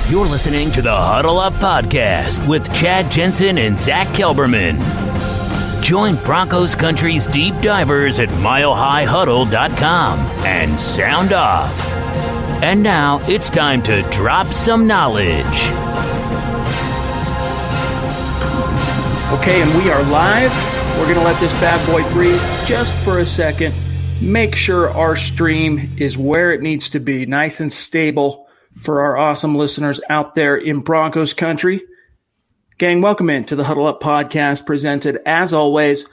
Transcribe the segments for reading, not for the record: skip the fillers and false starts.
You're listening to the Huddle Up Podcast with Chad Jensen and Zack Kelberman. Join Broncos Country's deep divers at milehighhuddle.com and sound off. And now it's time to drop some knowledge. Okay, and we are live. We're going to let this bad boy breathe just for a second. Make sure our stream is where it needs to be, nice and stable for our awesome listeners out there in Broncos country. Gang, welcome into the Huddle Up Podcast, presented as always,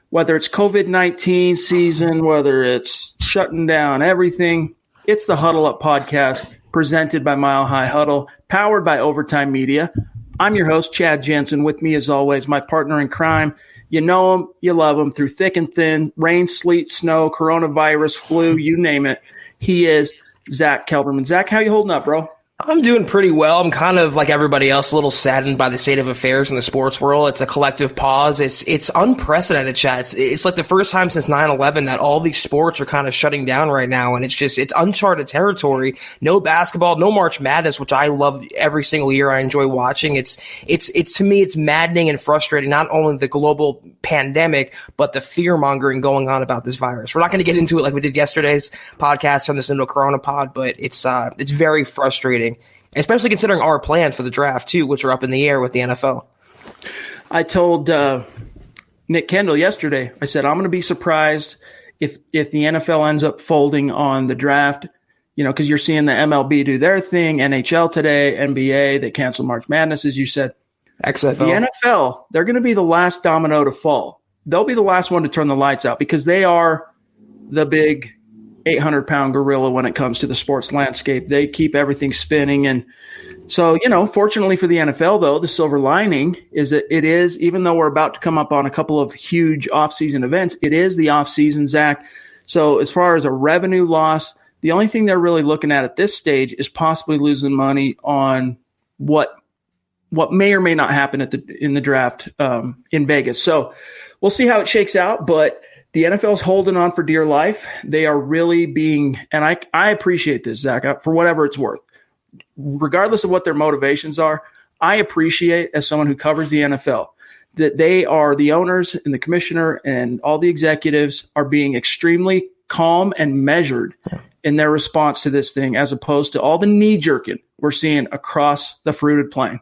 whether it's COVID-19 season, whether it's shutting down everything, it's the Huddle Up Podcast, presented by Mile High Huddle, powered by Overtime Media. I'm your host, Chad Jensen. With me, as always, my partner in crime. You know him, you love him, through thick and thin, rain, sleet, snow, coronavirus, flu, you name it. He is Zack Kelberman. Zack, how you holding up, bro? I'm doing pretty well. I'm kind of like everybody else, a little saddened by the state of affairs in the sports world. It's a collective pause. It's unprecedented, Chad. It's like the first time since 9/11 that all these sports are kind of shutting down right now, and it's uncharted territory. No basketball, no March Madness, which I love every single year. I enjoy watching. It's to me, it's maddening and frustrating. Not only the global pandemic, but the fear mongering going on about this virus. We're not going to get into it like we did yesterday's podcast, turn this into a Corona pod, but it's very frustrating. Especially considering our plans for the draft, too, which are up in the air with the NFL. I told Nick Kendall yesterday, I said, I'm going to be surprised if the NFL ends up folding on the draft, because you're seeing the MLB do their thing, NHL today, NBA, they canceled March Madness, as you said. XFL. The NFL, they're going to be the last domino to fall. They'll be the last one to turn the lights out because they are the big 800-pound gorilla when it comes to the sports landscape. They keep everything spinning. And so, fortunately for the NFL, though, the silver lining is that it is, even though we're about to come up on a couple of huge offseason events, it is the offseason, Zack. So as far as a revenue loss, the only thing they're really looking at this stage is possibly losing money on what may or may not happen in the draft in Vegas. So we'll see how it shakes out, but the NFL is holding on for dear life. They are really being, and I appreciate this, Zack, for whatever it's worth. Regardless of what their motivations are, I appreciate, as someone who covers the NFL, that they are, the owners and the commissioner and all the executives are being extremely calm and measured in their response to this thing, as opposed to all the knee-jerking we're seeing across the fruited plain.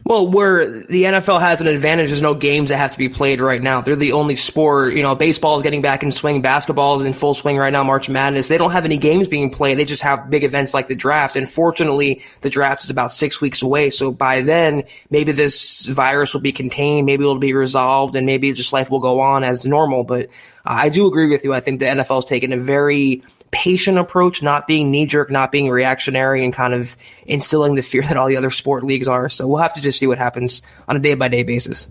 Well, where the NFL has an advantage, there's no games that have to be played right now. They're the only sport. Baseball is getting back in swing. Basketball is in full swing right now, March Madness. They don't have any games being played. They just have big events like the draft. And fortunately, the draft is about 6 weeks away. So by then, maybe this virus will be contained. Maybe it'll be resolved, and maybe just life will go on as normal. But I do agree with you. I think the NFL has taken a very patient approach, not being knee-jerk, not being reactionary, and kind of instilling the fear that all the other sport leagues are. So we'll have to just see what happens on a day-by-day basis.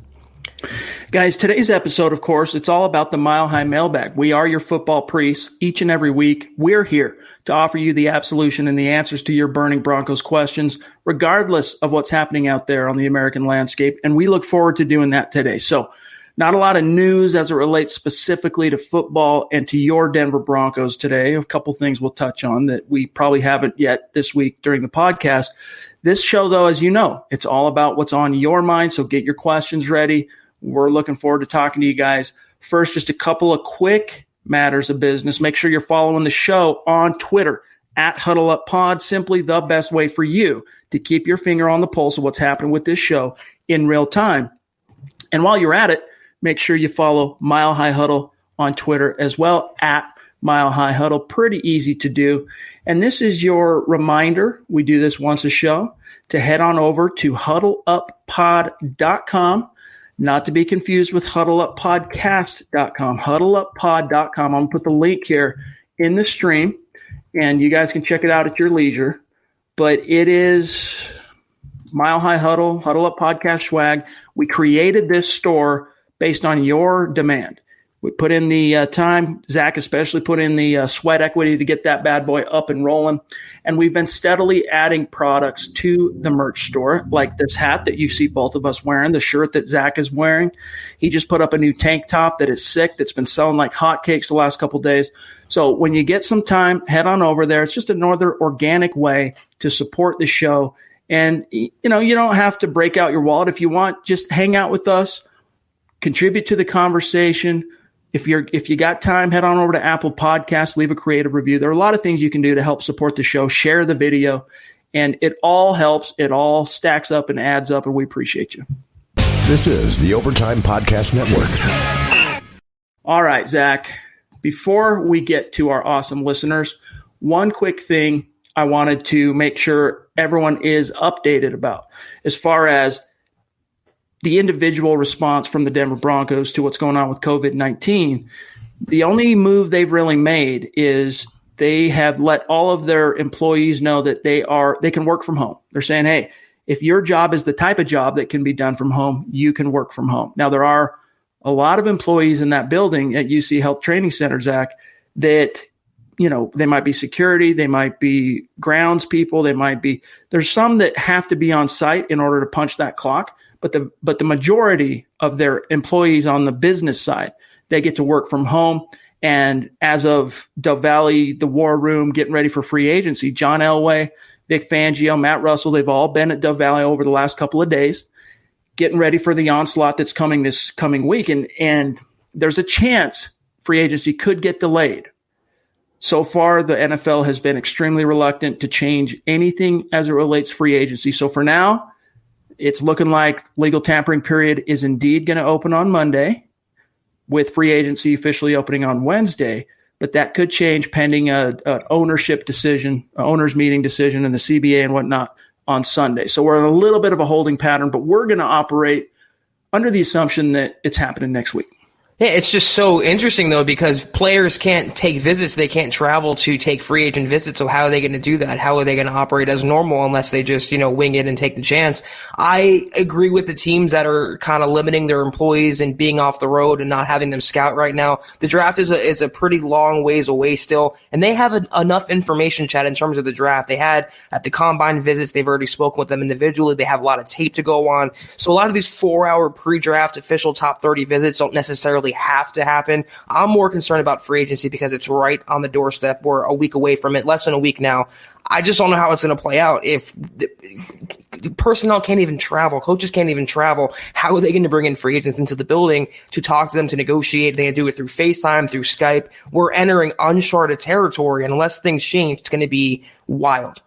Guys, today's episode, of course, it's all about the Mile High Mailbag. We are your football priests. Each and every week, we're here to offer you the absolution and the answers to your burning Broncos questions, regardless of what's happening out there on the American landscape. And we look forward to doing that today. So not a lot of news as it relates specifically to football and to your Denver Broncos today. A couple things we'll touch on that we probably haven't yet this week during the podcast. This show, though, as you know, it's all about what's on your mind, so get your questions ready. We're looking forward to talking to you guys. First, just a couple of quick matters of business. Make sure you're following the show on Twitter at HuddleUpPod, simply the best way for you to keep your finger on the pulse of what's happening with this show in real time. And while you're at it, make sure you follow Mile High Huddle on Twitter as well, at Mile High Huddle. Pretty easy to do. And this is your reminder, we do this once a show, to head on over to huddleuppod.com, not to be confused with huddleuppodcast.com, huddleuppod.com. I'm going to put the link here in the stream, and you guys can check it out at your leisure. But it is Mile High Huddle, Huddle Up Podcast swag. We created this store based on your demand. We put in the time. Zack especially put in the sweat equity to get that bad boy up and rolling. And we've been steadily adding products to the merch store, like this hat that you see both of us wearing, the shirt that Zack is wearing. He just put up a new tank top that is sick, that's been selling like hotcakes the last couple of days. So when you get some time, head on over there. It's just another organic way to support the show And, you don't have to break out your wallet if you want. Just hang out with us, contribute to the conversation. If you got time, head on over to Apple Podcasts, leave a creative review. There are a lot of things you can do to help support the show. Share the video, and it all helps. It all stacks up and adds up, and we appreciate you. This is the Overtime Podcast Network. All right, Zach, before we get to our awesome listeners, one quick thing I wanted to make sure everyone is updated about as far as the individual response from the Denver Broncos to what's going on with COVID-19. The only move they've really made is they have let all of their employees know that they can work from home. They're saying, hey, if your job is the type of job that can be done from home, you can work from home. Now, there are a lot of employees in that building at UC Health Training Center, Zach, that, they might be security, they might be grounds people, there's some that have to be on site in order to punch that clock. But the majority of their employees on the business side, they get to work from home. And as of Dove Valley, the War Room, getting ready for free agency, John Elway, Vic Fangio, Matt Russell, they've all been at Dove Valley over the last couple of days, getting ready for the onslaught that's coming this coming week. And there's a chance free agency could get delayed. So far, the NFL has been extremely reluctant to change anything as it relates to free agency. So for now, it's looking like legal tampering period is indeed going to open on Monday, with free agency officially opening on Wednesday. But that could change pending an ownership decision, an owners meeting decision, and the CBA and whatnot on Sunday. So we're in a little bit of a holding pattern, but we're going to operate under the assumption that it's happening next week. Yeah, it's just so interesting, though, because players can't take visits. They can't travel to take free agent visits. So how are they going to do that? How are they going to operate as normal unless they just, wing it and take the chance? I agree with the teams that are kind of limiting their employees and being off the road and not having them scout right now. The draft is a pretty long ways away still, and they have enough information, Chad, in terms of the draft. They had at the combine visits, they've already spoken with them individually. They have a lot of tape to go on. So a lot of these 4-hour pre-draft official top 30 visits don't necessarily have to happen. I'm more concerned about free agency because it's right on the doorstep. We're a week away from it, less than a week now. I just don't know how it's going to play out. If the personnel can't even travel, coaches can't even travel, how are they going to bring in free agents into the building to talk to them, to negotiate? They do it through FaceTime, through Skype. We're entering uncharted territory, and unless things change, it's going to be wild.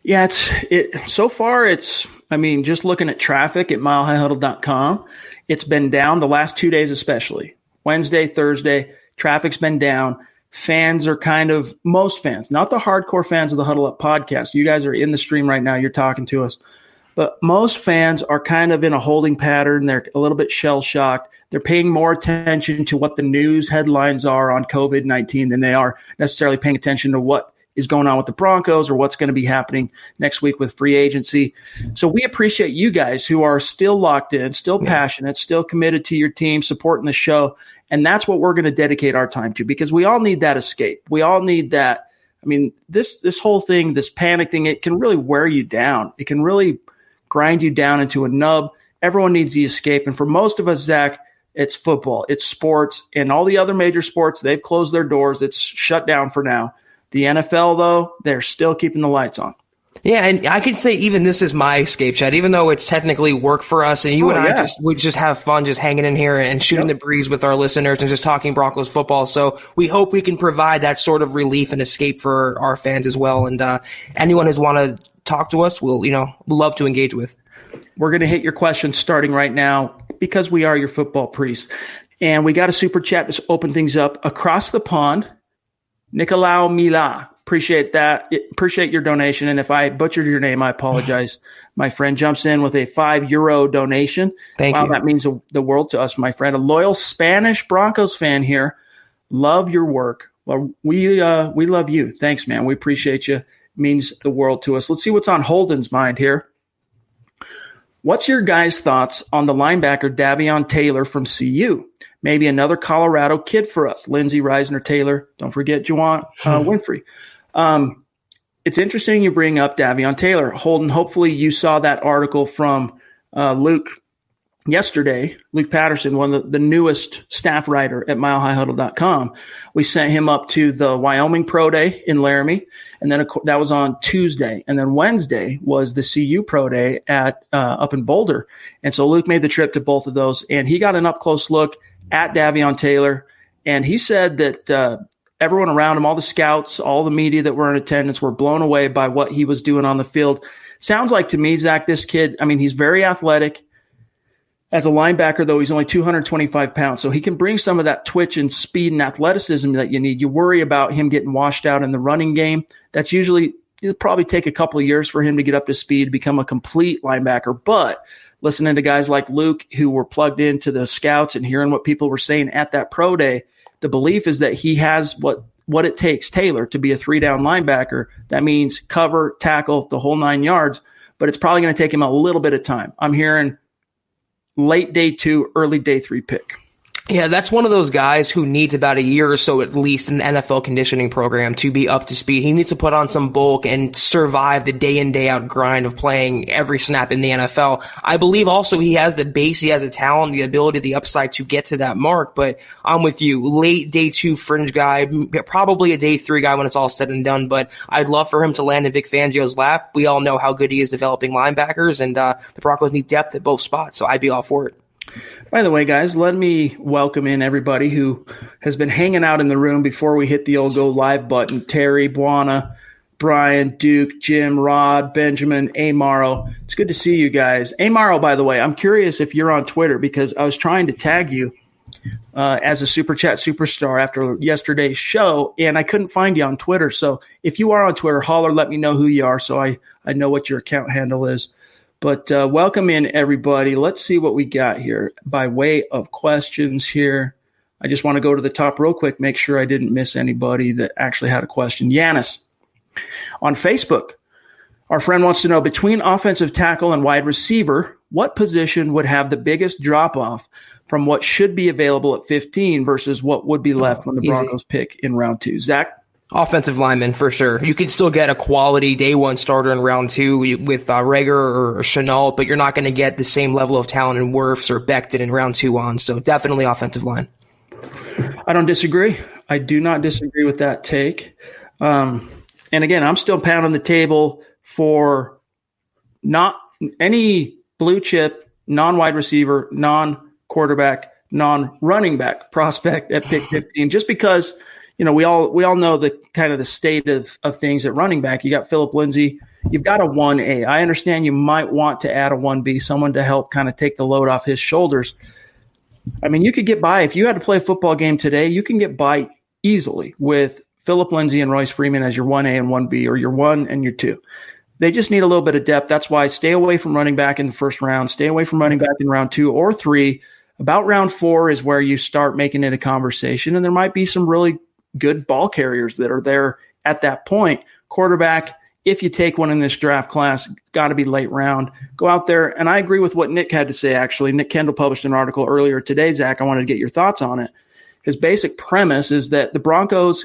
Yeah, so far just looking at traffic at milehighhuddle.com, it's been down the last 2 days, especially Wednesday, Thursday. Traffic's been down. Fans are most fans, not the hardcore fans of the Huddle Up podcast. You guys are in the stream right now. You're talking to us. But most fans are kind of in a holding pattern. They're a little bit shell-shocked. They're paying more attention to what the news headlines are on COVID-19 than they are necessarily paying attention to what is going on with the Broncos or what's going to be happening next week with free agency. So we appreciate you guys who are still locked in, still passionate, still committed to your team, supporting the show. And that's what we're going to dedicate our time to, because we all need that escape. We all need that. This whole thing, this panic thing, it can really wear you down. It can really grind you down into a nub. Everyone needs the escape. And for most of us, Zach, it's football, it's sports, and all the other major sports, they've closed their doors. It's shut down for now. The NFL, though, they're still keeping the lights on. Yeah, and I could say even this is my escape, Chad, even though it's technically work for us, and we just have fun just hanging in here and shooting the breeze with our listeners and just talking Broncos football. So we hope we can provide that sort of relief and escape for our fans as well. And anyone who's want to talk to us, we'll love to engage with. We're going to hit your questions starting right now because we are your football priests. And we got a super chat to open things up. Across the pond, Nicolau Mila. Appreciate that. Appreciate your donation. And if I butchered your name, I apologize. My friend jumps in with a €5 donation. Thank you. That means the world to us, my friend. A loyal Spanish Broncos fan here. Love your work. Well, we love you. Thanks, man. We appreciate you. It means the world to us. Let's see what's on Holden's mind here. What's your guys' thoughts on the linebacker Davion Taylor from CU? Maybe another Colorado kid for us. Lindsey, Reisner, Taylor. Don't forget Juwan Winfrey. It's interesting you bring up Davion Taylor. Holden, hopefully you saw that article from Luke yesterday, Luke Patterson, one of the newest staff writer at milehighhuddle.com, we sent him up to the Wyoming Pro Day in Laramie. And then that was on Tuesday. And then Wednesday was the CU Pro Day at up in Boulder. And so Luke made the trip to both of those. And he got an up-close look at Davion Taylor. And he said that everyone around him, all the scouts, all the media that were in attendance were blown away by what he was doing on the field. Sounds like to me, Zach, this kid, I mean, he's very athletic. As a linebacker, though, he's only 225 pounds, so he can bring some of that twitch and speed and athleticism that you need. You worry about him getting washed out in the running game. That's usually – it'll probably take a couple of years for him to get up to speed, become a complete linebacker. But listening to guys like Luke who were plugged into the scouts and hearing what people were saying at that pro day, the belief is that he has what it takes, Taylor, to be a three-down linebacker. That means cover, tackle, the whole 9 yards, but it's probably going to take him a little bit of time. I'm hearing – late day 2, early day 3 pick. Yeah, that's one of those guys who needs about a year or so at least in the NFL conditioning program to be up to speed. He needs to put on some bulk and survive the day in, day out grind of playing every snap in the NFL. I believe also he has the base, he has the talent, the ability, the upside to get to that mark, but I'm with you. Late day 2 fringe guy, probably a day 3 guy when it's all said and done, but I'd love for him to land in Vic Fangio's lap. We all know how good he is developing linebackers, and the Broncos need depth at both spots, so I'd be all for it. By the way, guys, let me welcome in everybody who has been hanging out in the room before we hit the old go live button. Terry, Buana, Brian, Duke, Jim, Rod, Benjamin, Amaro. It's good to see you guys. Amaro, by the way, I'm curious if you're on Twitter because I was trying to tag you as a Super Chat superstar after yesterday's show, and I couldn't find you on Twitter. So if you are on Twitter, holler, let me know who you are so I know what your account handle is. But welcome in, everybody. Let's see what we got here by way of questions here. I just want to go to the top real quick, make sure I didn't miss anybody that actually had a question. Yanis on Facebook. Our friend wants to know, between offensive tackle and wide receiver, what position would have the biggest drop-off from what should be available at 15 versus what would be left when the Broncos pick in round 2? Zach? Offensive lineman, for sure. You could still get a quality day 1 starter in round 2 with Rager or Chenault, but you're not going to get the same level of talent in Wirfs or Becton in round 2 on. So definitely offensive line. I don't disagree. I do not disagree with that take. And again, I'm still pounding the table for not any blue chip, non-wide receiver, non-quarterback, non-running back prospect at pick 15, just because – you know, we all know the kind of the state of things at running back. You got Phillip Lindsay. You've got a 1A. I understand you might want to add a 1B, someone to help kind of take the load off his shoulders. I mean, you could get by. If you had to play a football game today, you can get by easily with Phillip Lindsay and Royce Freeman as your 1A and 1B, or your 1 and your 2. They just need a little bit of depth. That's why stay away from running back in the first round. Stay away from running back in round 2 or 3. About round 4 is where you start making it a conversation, and there might be some really good ball carriers that are there at that point. Quarterback, if you take one in this draft class, got to be late round. Go out there, and I agree with what Nick had to say, actually. Nick Kendall published an article earlier today, Zach. I wanted to get your thoughts on it. His basic premise is that the Broncos,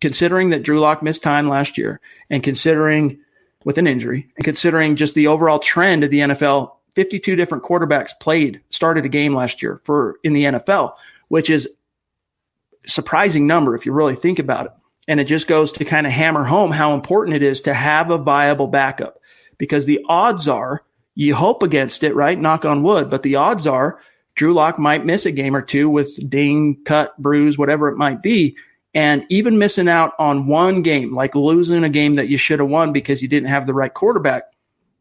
considering that Drew Lock missed time last year, and considering with an injury, and considering just the overall trend of the NFL, 52 different quarterbacks started a game last year in the NFL, which is surprising number if you really think about it. And it just goes to kind of hammer home how important it is to have a viable backup, because the odds are, you hope against it, right? Knock on wood. But the odds are Drew Lock might miss a game or two with ding, cut, bruise, whatever it might be. And even missing out on one game, like losing a game that you should have won because you didn't have the right quarterback,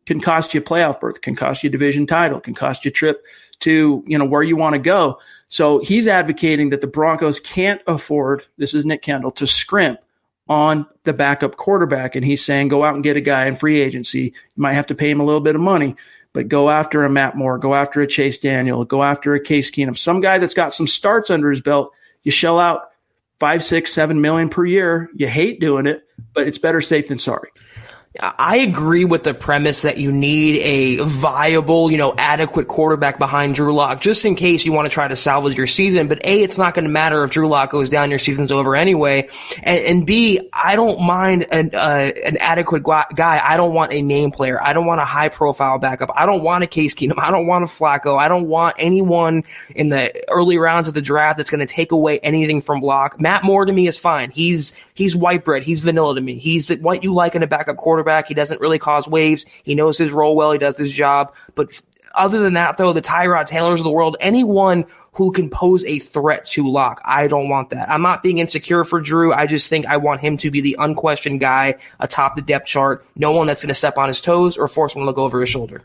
can cost you a playoff berth, can cost you a division title, can cost you a trip to, where you want to go. So he's advocating that the Broncos can't afford, this is Nick Kendall, to scrimp on the backup quarterback. And he's saying, go out and get a guy in free agency. You might have to pay him a little bit of money, but go after a Matt Moore, go after a Chase Daniel, go after a Case Keenum, some guy that's got some starts under his belt. You shell out $5, $6, $7 million per year. You hate doing it, but it's better safe than sorry. I agree with the premise that you need a viable, adequate quarterback behind Drew Lock, just in case you want to try to salvage your season. But A, it's not going to matter if Drew Lock goes down, your season's over anyway. And B, I don't mind an adequate guy. I don't want a name player. I don't want a high profile backup. I don't want a Case Keenum. I don't want a Flacco. I don't want anyone in the early rounds of the draft that's going to take away anything from Lock. Matt Moore to me is fine. He's white bread. He's vanilla to me. He's what you like in a backup quarterback. He doesn't really cause waves. He knows his role well. He does his job. But other than that, though, the Tyrod Taylors of the world, anyone who can pose a threat to Lock, I don't want that. I'm not being insecure for Drew. I just think I want him to be the unquestioned guy atop the depth chart. No one that's going to step on his toes or force him to look over his shoulder.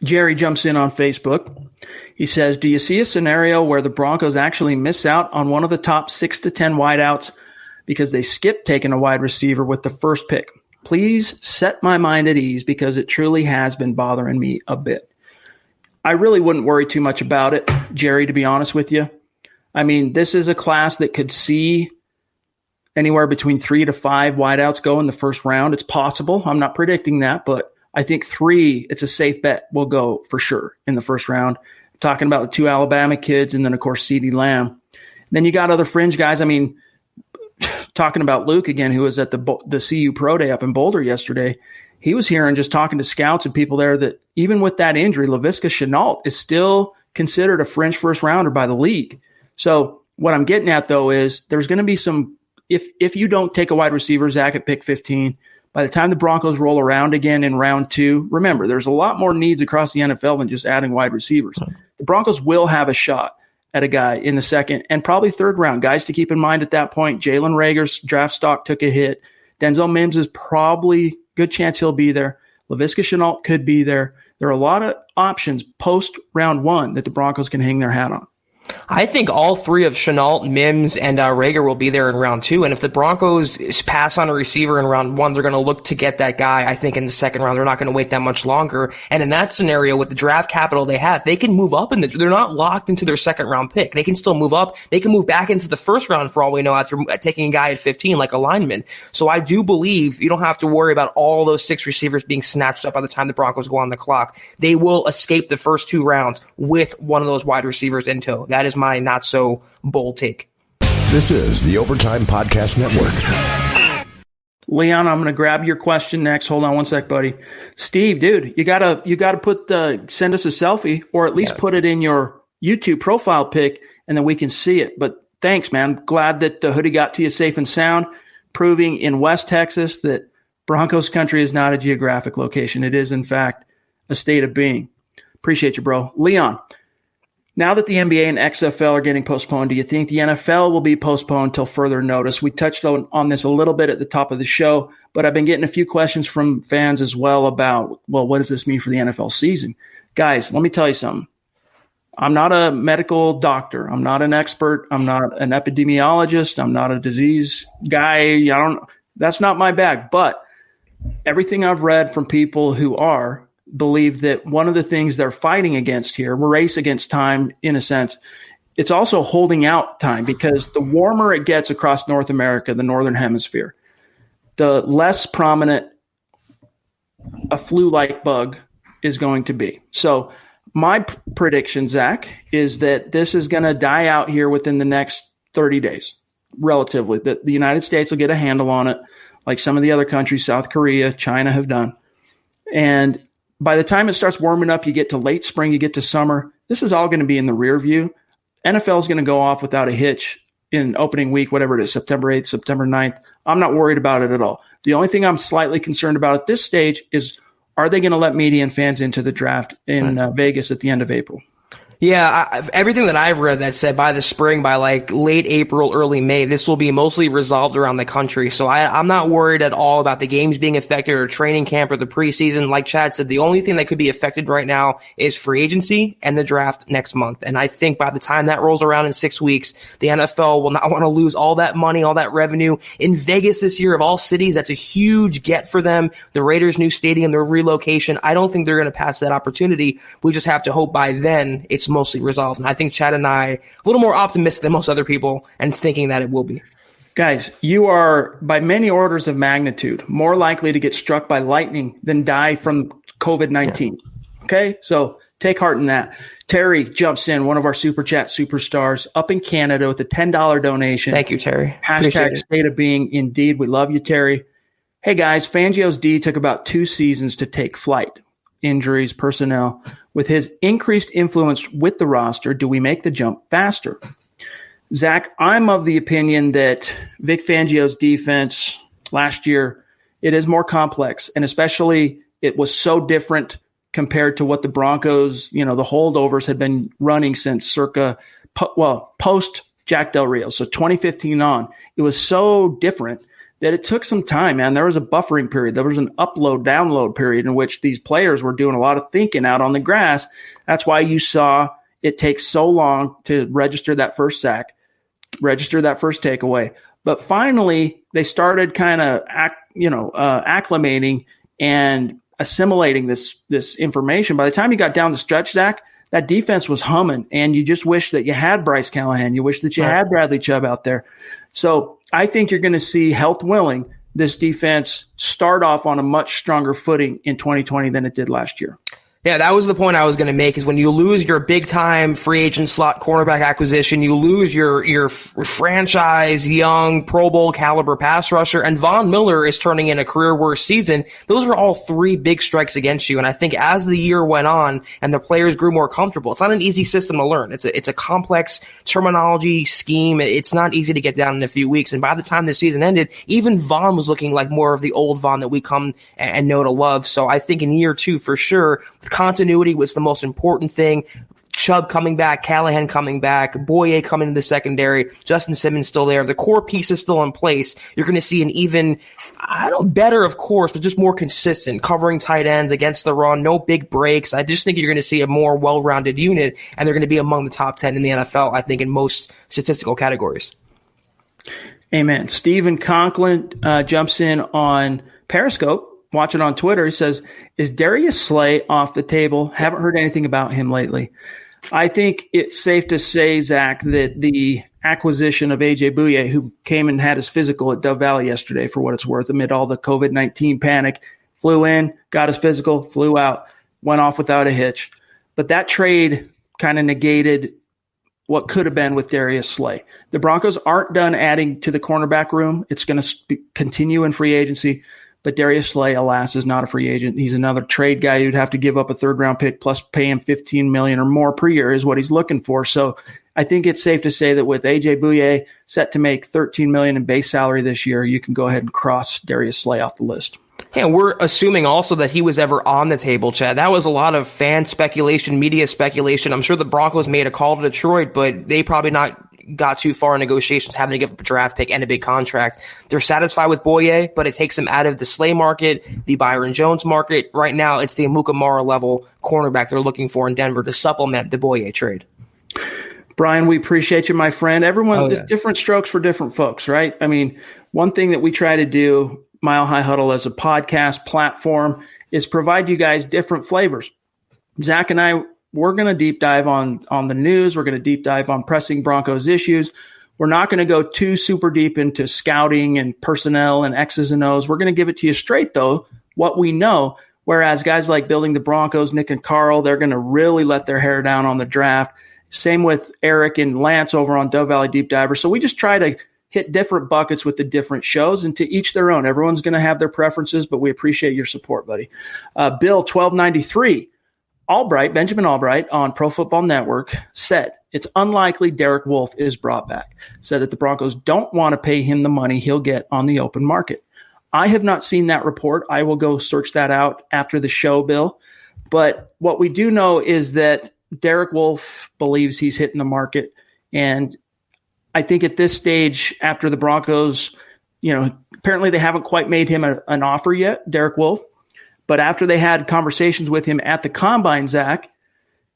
Jerry jumps in on Facebook. He says, do you see a scenario where the Broncos actually miss out on one of the top 6 to 10 wideouts because they skipped taking a wide receiver with the first pick? Please set my mind at ease because it truly has been bothering me a bit. I really wouldn't worry too much about it, Jerry, to be honest with you. I mean, this is a class that could see anywhere between 3 to 5 wideouts go in the first round. It's possible. I'm not predicting that, but I think 3, it's a safe bet, will go for sure in the first round. I'm talking about the 2 Alabama kids and then, of course, CeeDee Lamb. Then you got other fringe guys. I mean, talking about Luke again, who was at the CU Pro Day up in Boulder yesterday, he was hearing, just talking to scouts and people there, that even with that injury, Laviska Shenault is still considered a fringe first rounder by the league. So what I'm getting at, though, is there's going to be some, if you don't take a wide receiver, Zach, at pick 15, by the time the Broncos roll around again in round 2, remember, there's a lot more needs across the NFL than just adding wide receivers. The Broncos will have a shot at a guy in the second and probably third round. Guys to keep in mind at that point, Jalen Reagor's draft stock took a hit. Denzel Mims is probably good chance he'll be there. Laviska Shenault could be there. There are a lot of options post round 1 that the Broncos can hang their hat on. I think all 3 of Shenault, Mims, and Reagor will be there in round 2. And if the Broncos pass on a receiver in round 1, they're going to look to get that guy, I think, in the second round. They're not going to wait that much longer. And in that scenario, with the draft capital they have, they can move up. They're not locked into their second round pick. They can still move up. They can move back into the first round for all we know after taking a guy at 15 like a lineman. So I do believe you don't have to worry about all those 6 receivers being snatched up by the time the Broncos go on the clock. They will escape the first 2 rounds with one of those wide receivers in tow. That is my not so bold take. This is the Overtime Podcast Network. Leon, I'm going to grab your question next. Hold on one sec, buddy. Steve, dude, you gotta send us a selfie, or at least put it in your YouTube profile pic, and then we can see it. But thanks, man. Glad that the hoodie got to you safe and sound, proving in West Texas that Broncos country is not a geographic location. It is, in fact, a state of being. Appreciate you, bro. Leon, now that the NBA and XFL are getting postponed, do you think the NFL will be postponed till further notice? We touched on this a little bit at the top of the show, but I've been getting a few questions from fans as well about, well, what does this mean for the NFL season? Guys, let me tell you something. I'm not a medical doctor. I'm not an expert. I'm not an epidemiologist. I'm not a disease guy. That's not my bag. But everything I've read from people who are believe that one of the things they're fighting against here, race against time in a sense, it's also holding out time, because the warmer it gets across North America, the northern hemisphere, the less prominent a flu-like bug is going to be. So my prediction, Zach, is that this is going to die out here within the next 30 days, relatively. That the United States will get a handle on it, like some of the other countries, South Korea, China, have done. And by the time it starts warming up, you get to late spring, you get to summer, this is all going to be in the rear view. NFL is going to go off without a hitch in opening week, whatever it is, September 8th, September 9th. I'm not worried about it at all. The only thing I'm slightly concerned about at this stage is, are they going to let media and fans into the draft in Vegas at the end of April? Yeah, everything that I've read that said by the spring, by like late April, early May, this will be mostly resolved around the country. So I'm not worried at all about the games being affected or training camp or the preseason. Like Chad said, the only thing that could be affected right now is free agency and the draft next month. And I think by the time that rolls around in 6 weeks, the NFL will not want to lose all that money, all that revenue. In Vegas this year, of all cities, that's a huge get for them. The Raiders' new stadium, their relocation, I don't think they're going to pass that opportunity. We just have to hope by then it's mostly resolved. And I think Chad and I a little more optimistic than most other people and thinking that it will be. Guys, you are by many orders of magnitude more likely to get struck by lightning than die from COVID-19. Yeah. Okay, so take heart in that. Terry jumps in, one of our Super Chat superstars, up in Canada with a $10 donation. Thank you, Terry. Hashtag state of being. Indeed, we love you, Terry. Hey, guys, Fangio's D took about 2 seasons to take flight. Injuries, personnel. With his increased influence with the roster, do we make the jump faster? Zach, I'm of the opinion that Vic Fangio's defense last year, it is more complex, and especially it was so different compared to what the Broncos, the holdovers had been running since post Jack Del Rio. So 2015 on, it was so different that it took some time, man. There was a buffering period. There was an upload, download period in which these players were doing a lot of thinking out on the grass. That's why you saw it take so long to register that first sack, register that first takeaway. But finally, they started kind of acclimating and assimilating this information. By the time you got down the stretch, Zach, that defense was humming, and you just wish that you had Bryce Callahan. You wish that you had Bradley Chubb out there. So I think you're going to see, health willing, this defense start off on a much stronger footing in 2020 than it did last year. Yeah, that was the point I was going to make, is when you lose your big-time free agent slot cornerback acquisition, you lose your franchise, young, Pro Bowl caliber pass rusher, and Von Miller is turning in a career-worst season. Those are all 3 big strikes against you, and I think as the year went on and the players grew more comfortable, it's not an easy system to learn. It's a complex terminology scheme. It's not easy to get down in a few weeks, and by the time the season ended, even Von was looking like more of the old Von that we come and know to love. So I think in year 2, for sure, continuity was the most important thing. Chubb coming back, Callahan coming back, Boye coming to the secondary, Justin Simmons still there. The core piece is still in place. You're going to see an even, better, of course, but just more consistent covering tight ends against the run. No big breaks. I just think you're going to see a more well-rounded unit, and they're going to be among the top 10 in the NFL, I think, in most statistical categories. Amen. Stephen Conklin jumps in on Periscope. Watching on Twitter, he says, is Darius Slay off the table? Haven't heard anything about him lately. I think it's safe to say, Zach, that the acquisition of A.J. Bouye, who came and had his physical at Dove Valley yesterday, for what it's worth, amid all the COVID-19 panic, flew in, got his physical, flew out, went off without a hitch. But that trade kind of negated what could have been with Darius Slay. The Broncos aren't done adding to the cornerback room. It's going to continue in free agency. But Darius Slay, alas, is not a free agent. He's another trade guy who'd have to give up a 3rd-round pick plus pay him $15 million or more per year is what he's looking for. So I think it's safe to say that with A.J. Bouye set to make $13 million in base salary this year, you can go ahead and cross Darius Slay off the list. Yeah, we're assuming also that he was ever on the table, Chad. That was a lot of fan speculation, media speculation. I'm sure the Broncos made a call to Detroit, but they probably not got too far in negotiations, having to give up a draft pick and a big contract. They're satisfied with Boye, but it takes them out of the Slay market, the Byron Jones market. Right now, it's the Amukamara level cornerback they're looking for in Denver to supplement the Boye trade. Brian, we appreciate you, my friend. Everyone, there's different strokes for different folks, right? I mean, one thing that we try to do, Mile High Huddle as a podcast platform, is provide you guys different flavors. Zach and I, we're going to deep dive on the news. We're going to deep dive on pressing Broncos issues. We're not going to go too super deep into scouting and personnel and X's and O's. We're going to give it to you straight, though, what we know. Whereas guys like Building the Broncos, Nick and Carl, they're going to really let their hair down on the draft. Same with Eric and Lance over on Dove Valley Deep Diver. So we just try to hit different buckets with the different shows, and to each their own. Everyone's going to have their preferences, but we appreciate your support, buddy. Bill 1293. Benjamin Albright on Pro Football Network said it's unlikely Derek Wolfe is brought back. Said that the Broncos don't want to pay him the money he'll get on the open market. I have not seen that report. I will go search that out after the show, Bill. But what we do know is that Derek Wolfe believes he's hitting the market. And I think at this stage, after the Broncos, apparently they haven't quite made him an offer yet, Derek Wolfe. But after they had conversations with him at the Combine, Zach,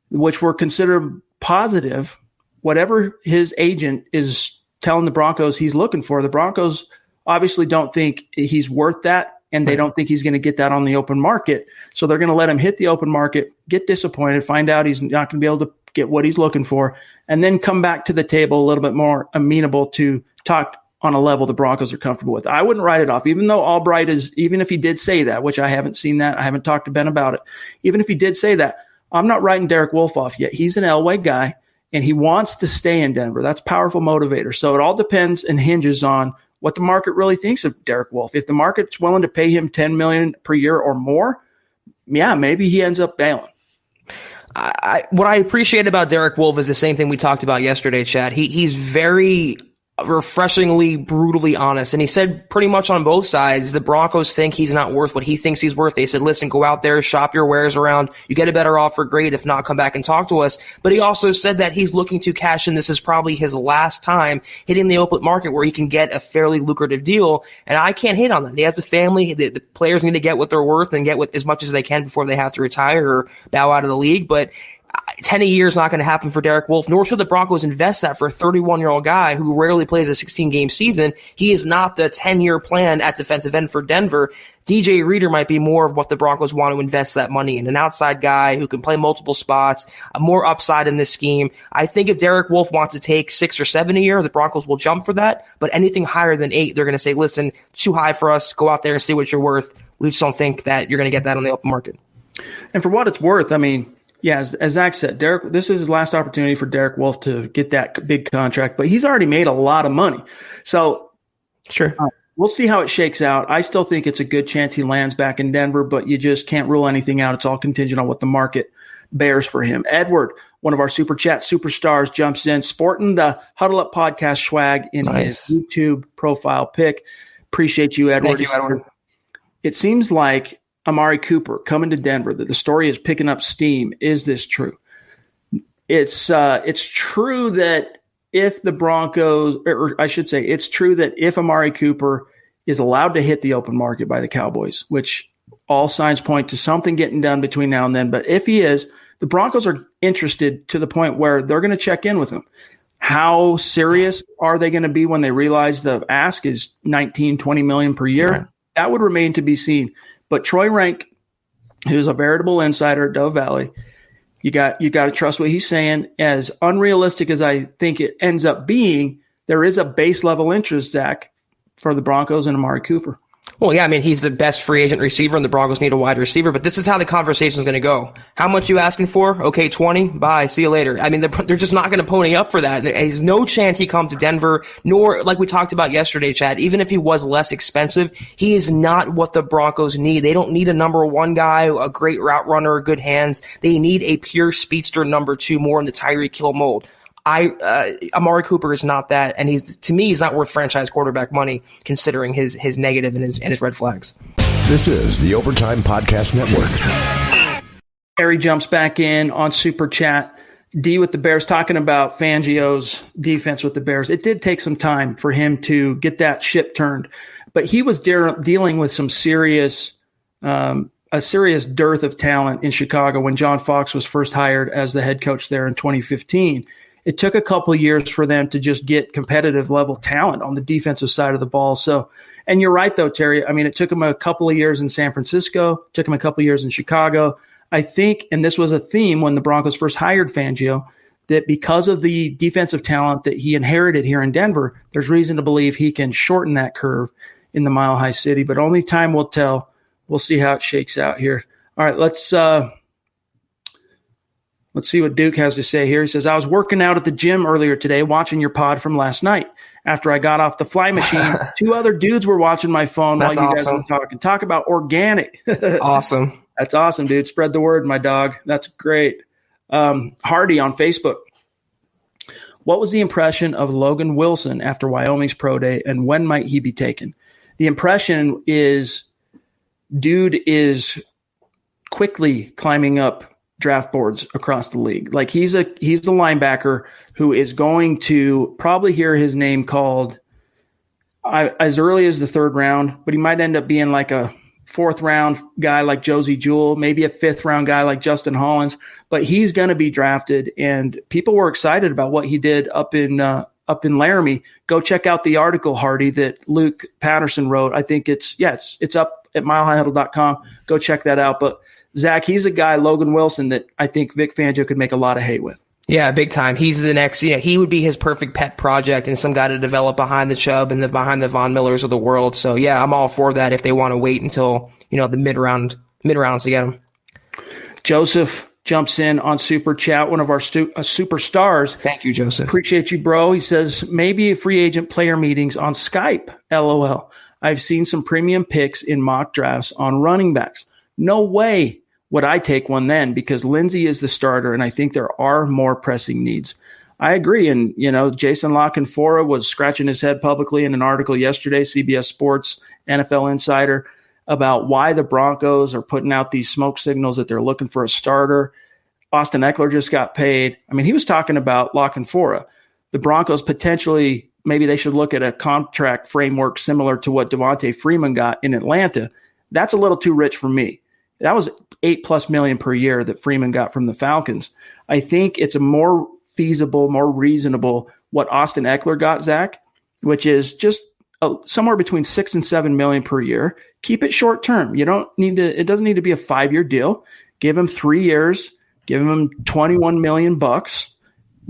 which were considered positive, whatever his agent is telling the Broncos he's looking for, the Broncos obviously don't think he's worth that, and they don't think he's going to get that on the open market. So they're going to let him hit the open market, get disappointed, find out he's not going to be able to get what he's looking for, and then come back to the table a little bit more amenable to talk on a level the Broncos are comfortable with. I wouldn't write it off, even though Albright even if he did say that, which I haven't seen that. I haven't talked to Ben about it. Even if he did say that, I'm not writing Derek Wolfe off yet. He's an Elway guy, and he wants to stay in Denver. That's a powerful motivator. So it all depends and hinges on what the market really thinks of Derek Wolfe. If the market's willing to pay him $10 million per year or more, yeah, maybe he ends up bailing. What I appreciate about Derek Wolfe is the same thing we talked about yesterday, Chad. He's very refreshingly brutally honest, and he said pretty much on both sides the Broncos think he's not worth what he thinks he's worth. They said, listen, go out there, shop your wares around, you get a better offer, great. If not, come back and talk to us. But he also said that he's looking to cash in. This is probably his last time hitting the open market where he can get a fairly lucrative deal, and I can't hate on that. He has a family. The players need to get what they're worth and get as much as they can before they have to retire or bow out of the league. But 10 a year is not going to happen for Derek Wolfe, nor should the Broncos invest that for a 31-year-old guy who rarely plays a 16-game season. He is not the 10-year plan at defensive end for Denver. DJ Reader might be more of what the Broncos want to invest that money in, an outside guy who can play multiple spots, a more upside in this scheme. I think if Derek Wolfe wants to take 6 or 7 a year, the Broncos will jump for that. But anything higher than 8, they're going to say, listen, it's too high for us. Go out there and see what you're worth. We just don't think that you're going to get that on the open market. And for what it's worth, I mean, yeah, as Zach said, this is his last opportunity for Derek Wolfe to get that big contract, but he's already made a lot of money. So sure, we'll see how it shakes out. I still think it's a good chance he lands back in Denver, but you just can't rule anything out. It's all contingent on what the market bears for him. Edward, one of our Super Chat superstars, jumps in, sporting the Huddle Up podcast swag in his YouTube profile pic. Appreciate you, Edward. Thank you, Edward. It seems like Amari Cooper coming to Denver, that the story is picking up steam. Is this true? It's true that if the Broncos, or I should say, it's true that if Amari Cooper is allowed to hit the open market by the Cowboys, which all signs point to something getting done between now and then, but if he is, the Broncos are interested to the point where they're going to check in with him. How serious are they going to be when they realize the ask is $19-20 million per year? Right. That would remain to be seen. But Troy Rank, who's a veritable insider at Dove Valley, you got to trust what he's saying. As unrealistic as I think it ends up being, there is a base level interest, Zach, for the Broncos and Amari Cooper. Well, yeah, I mean, he's the best free agent receiver, and the Broncos need a wide receiver. But this is how the conversation is going to go. How much you asking for? Okay, 20. Bye. See you later. I mean, they're just not going to pony up for that. There's no chance he comes to Denver, nor, like we talked about yesterday, Chad, even if he was less expensive, he is not what the Broncos need. They don't need a number 1 guy, a great route runner, good hands. They need a pure speedster number 2, more in the Tyreek Hill mold. Amari Cooper is not that, and to me he's not worth franchise quarterback money considering his negative and his red flags. This is the Overtime Podcast Network. Harry jumps back in on Super Chat. D with the Bears, talking about Fangio's defense with the Bears. It did take some time for him to get that ship turned, but he was dealing with some serious a serious dearth of talent in Chicago when John Fox was first hired as the head coach there in 2015. It took a couple of years for them to just get competitive level talent on the defensive side of the ball. So, and you're right though, Terry. I mean, it took them a couple of years in San Francisco, took them a couple of years in Chicago. I think, and this was a theme when the Broncos first hired Fangio, that because of the defensive talent that he inherited here in Denver, there's reason to believe he can shorten that curve in the Mile High City, but only time will tell. We'll see how it shakes out here. All right, let's see what Duke has to say here. He says, I was working out at the gym earlier today watching your pod from last night. After I got off the fly machine, 2 other dudes were watching my phone while you guys were talking. Talk about organic. Awesome. That's awesome, dude. Spread the word, my dog. That's great. Hardy on Facebook. What was the impression of Logan Wilson after Wyoming's pro day, and when might he be taken? The impression is dude is quickly climbing up draft boards across the league. Like he's the linebacker who is going to probably hear his name called as early as the 3rd round, but he might end up being like a 4th round guy like Josie Jewell, maybe a 5th round guy like Justin Hollins, but he's going to be drafted. And people were excited about what he did up in Laramie. Go check out the article, Hardy, that Luke Patterson wrote. I think it's up at milehighhuddle.com. Go check that out. But Zach, he's a guy, Logan Wilson, that I think Vic Fangio could make a lot of hay with. Yeah, big time. He's the next, he would be his perfect pet project and some guy to develop behind the Chubb and behind the Von Millers of the world. So yeah, I'm all for that if they want to wait until, the mid-rounds to get him. Joseph jumps in on Super Chat, one of our superstars. Thank you, Joseph. Appreciate you, bro. He says, maybe a free agent player meetings on Skype, LOL. I've seen some premium picks in mock drafts on running backs. No way would I take one then, because Lindsey is the starter, and I think there are more pressing needs. I agree. And, Jason LaCanfora was scratching his head publicly in an article yesterday, CBS Sports, NFL Insider, about why the Broncos are putting out these smoke signals that they're looking for a starter. Austin Eckler just got paid. I mean, he was talking about LaCanfora. The Broncos potentially, maybe they should look at a contract framework similar to what Devontae Freeman got in Atlanta. That's a little too rich for me. That was $8+ million per year that Freeman got from the Falcons. I think it's a more feasible, more reasonable what Austin Eckler got, Zach, which is just somewhere between $6 and $7 million per year. Keep it short term. You don't need to. It doesn't need to be a 5-year deal. Give him 3 years. Give him $21 million bucks,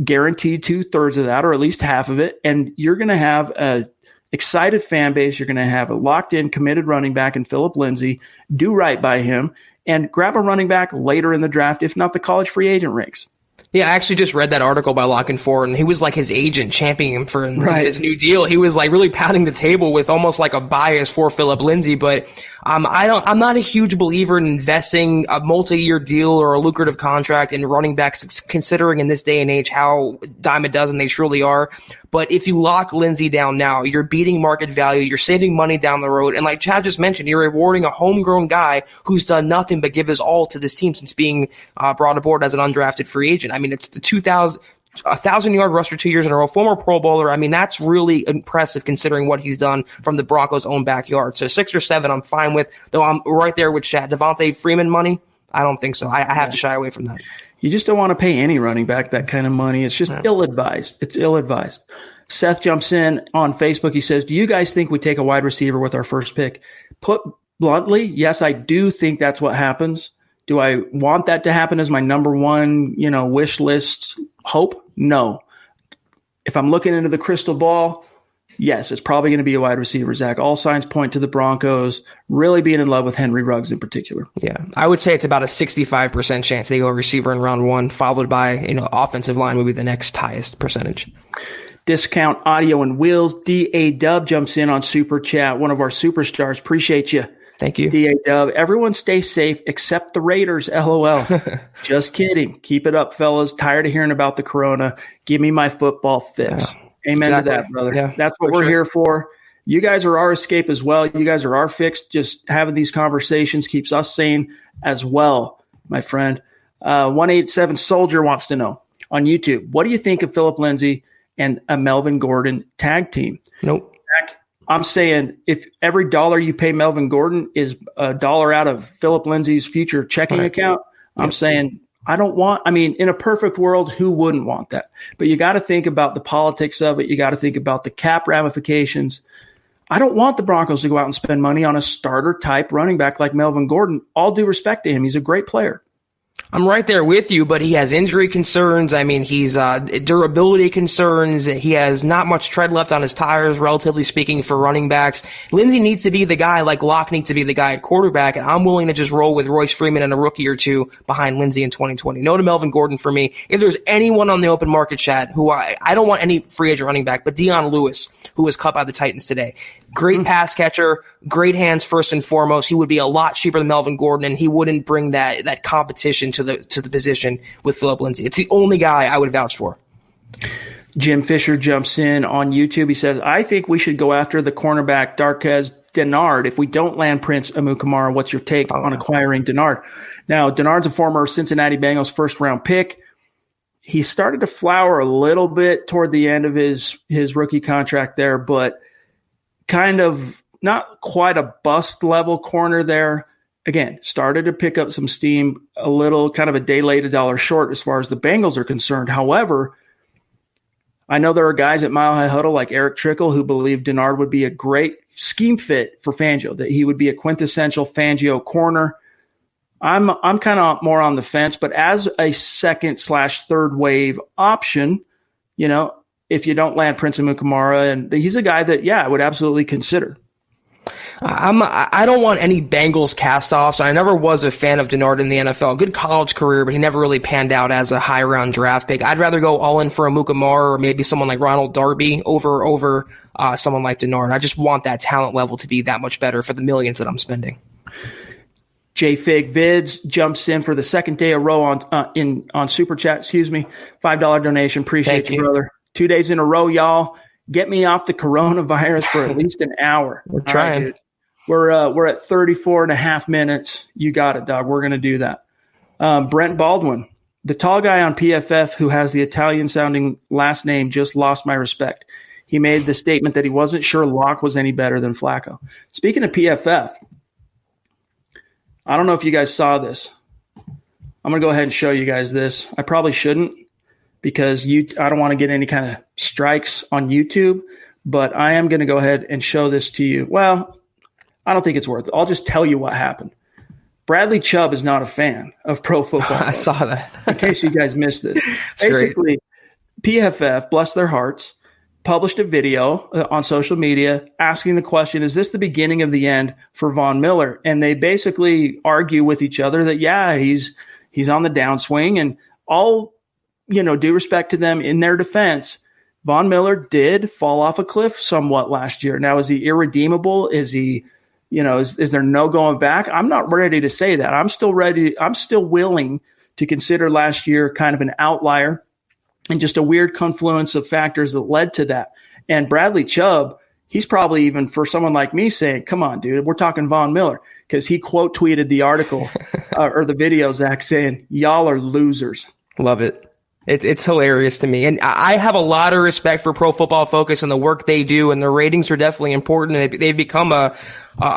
guaranteed 2/3 of that, or at least half of it, and you're going to have a excited fan base. You're going to have a locked-in, committed running back in Philip Lindsay. Do right by him and grab a running back later in the draft, if not the college free agent ranks. Yeah, I actually just read that article by LaCanfora, and he was like his agent championing him for his new deal. He was like really pounding the table with almost like a bias for Philip Lindsay. But I'm not a huge believer in investing a multi-year deal or a lucrative contract in running backs, considering in this day and age how dime a dozen they truly are. But if you lock Lindsay down now, you're beating market value, you're saving money down the road, and like Chad just mentioned, you're rewarding a homegrown guy who's done nothing but give his all to this team since being brought aboard as an undrafted free agent. I mean, it's the 1,000-yard rusher 2 years in a row, former Pro Bowler. I mean, that's really impressive considering what he's done from the Broncos' own backyard. So 6 or 7, I'm fine with, though I'm right there with Chad. Devontae Freeman money, I don't think so. I have to shy away from that. You just don't want to pay any running back that kind of money. It's just ill-advised. It's ill-advised. Seth jumps in on Facebook. He says, do you guys think we take a wide receiver with our first pick? Put bluntly, yes, I do think that's what happens. Do I want that to happen as my number one, wish list hope? No. If I'm looking into the crystal ball, yes, it's probably going to be a wide receiver, Zach. All signs point to the Broncos really being in love with Henry Ruggs in particular. Yeah, I would say it's about a 65% chance they go receiver in round 1, followed by, offensive line would be the next highest percentage. Discount Audio and Wheels. D.A. jumps in on Super Chat, one of our superstars. Appreciate you. Thank you. D.A. Everyone stay safe except the Raiders, LOL. Just kidding. Keep it up, fellas. Tired of hearing about the corona. Give me my football fix. Yeah, amen to that, brother. Yeah, that's what we're here for. You guys are our escape as well. You guys are our fix. Just having these conversations keeps us sane as well, my friend. 187 Soldier wants to know on YouTube, what do you think of Philip Lindsay and a Melvin Gordon tag team? Nope. I'm saying if every dollar you pay Melvin Gordon is a dollar out of Philip Lindsay's future checking account, I'm saying in a perfect world, who wouldn't want that? But you got to think about the politics of it. You got to think about the cap ramifications. I don't want the Broncos to go out and spend money on a starter type running back like Melvin Gordon. All due respect to him. He's a great player. I'm right there with you, but he has injury concerns. I mean, he's durability concerns. He has not much tread left on his tires, relatively speaking, for running backs. Lindsay needs to be the guy like Locke needs to be the guy at quarterback, and I'm willing to just roll with Royce Freeman and a rookie or two behind Lindsay in 2020. No to Melvin Gordon for me. If there's anyone on the open market, Chad, who I don't want any free agent running back, but Dion Lewis, who was cut by the Titans today. Great pass catcher, great hands first and foremost. He would be a lot cheaper than Melvin Gordon, and he wouldn't bring that competition to the position with Philip Lindsay. It's the only guy I would vouch for. Jim Fisher jumps in on YouTube. He says, I think we should go after the cornerback Darquez Dennard if we don't land Prince Amukamara. What's your take on acquiring Dennard? Now, Dennard's a former Cincinnati Bengals first-round pick. He started to flower a little bit toward the end of his rookie contract there, but kind of not quite a bust level corner there. Again, started to pick up some steam a little, kind of a day late, a dollar short as far as the Bengals are concerned. However, I know there are guys at Mile High Huddle like Eric Trickle who believe Dennard would be a great scheme fit for Fangio, that he would be a quintessential Fangio corner. I'm kind of more on the fence, but as a second/third wave option, if you don't land Prince Amukamara, and he's a guy that, I would absolutely consider. I don't want any Bengals cast-offs. I never was a fan of Denard in the NFL. Good college career, but he never really panned out as a high-round draft pick. I'd rather go all in for Amukamara or maybe someone like Ronald Darby over someone like Denard. I just want that talent level to be that much better for the millions that I'm spending. J Fig Vids jumps in for the second day a row on Super Chat. $5 donation. Appreciate you, brother. 2 days in a row, y'all. Get me off the coronavirus for at least an hour. We're trying. Right, we're at 34 and a half minutes. You got it, dog. We're going to do that. Brent Baldwin, the tall guy on PFF who has the Italian-sounding last name, just lost my respect. He made the statement that he wasn't sure Locke was any better than Flacco. Speaking of PFF, I don't know if you guys saw this. I'm going to go ahead and show you guys this. I probably shouldn't because I don't want to get any kind of strikes on YouTube, but I am going to go ahead and show this to you. Well, I don't think it's worth it. I'll just tell you what happened. Bradley Chubb is not a fan of pro football. I saw that. In case you guys missed this. Basically, PFF, bless their hearts, published a video on social media asking the question, is this the beginning of the end for Von Miller? And they basically argue with each other that, he's on the downswing. And all, due respect to them in their defense, Von Miller did fall off a cliff somewhat last year. Now, is he irredeemable? Is he, is there no going back? I'm not ready to say that. I'm still willing to consider last year kind of an outlier and just a weird confluence of factors that led to that. And Bradley Chubb, he's probably even for someone like me saying, come on, dude, we're talking Von Miller, because he quote tweeted the article or the video, Zach, saying, y'all are losers. Love it. It's hilarious to me. And I have a lot of respect for Pro Football Focus and the work they do, and their ratings are definitely important. They've become a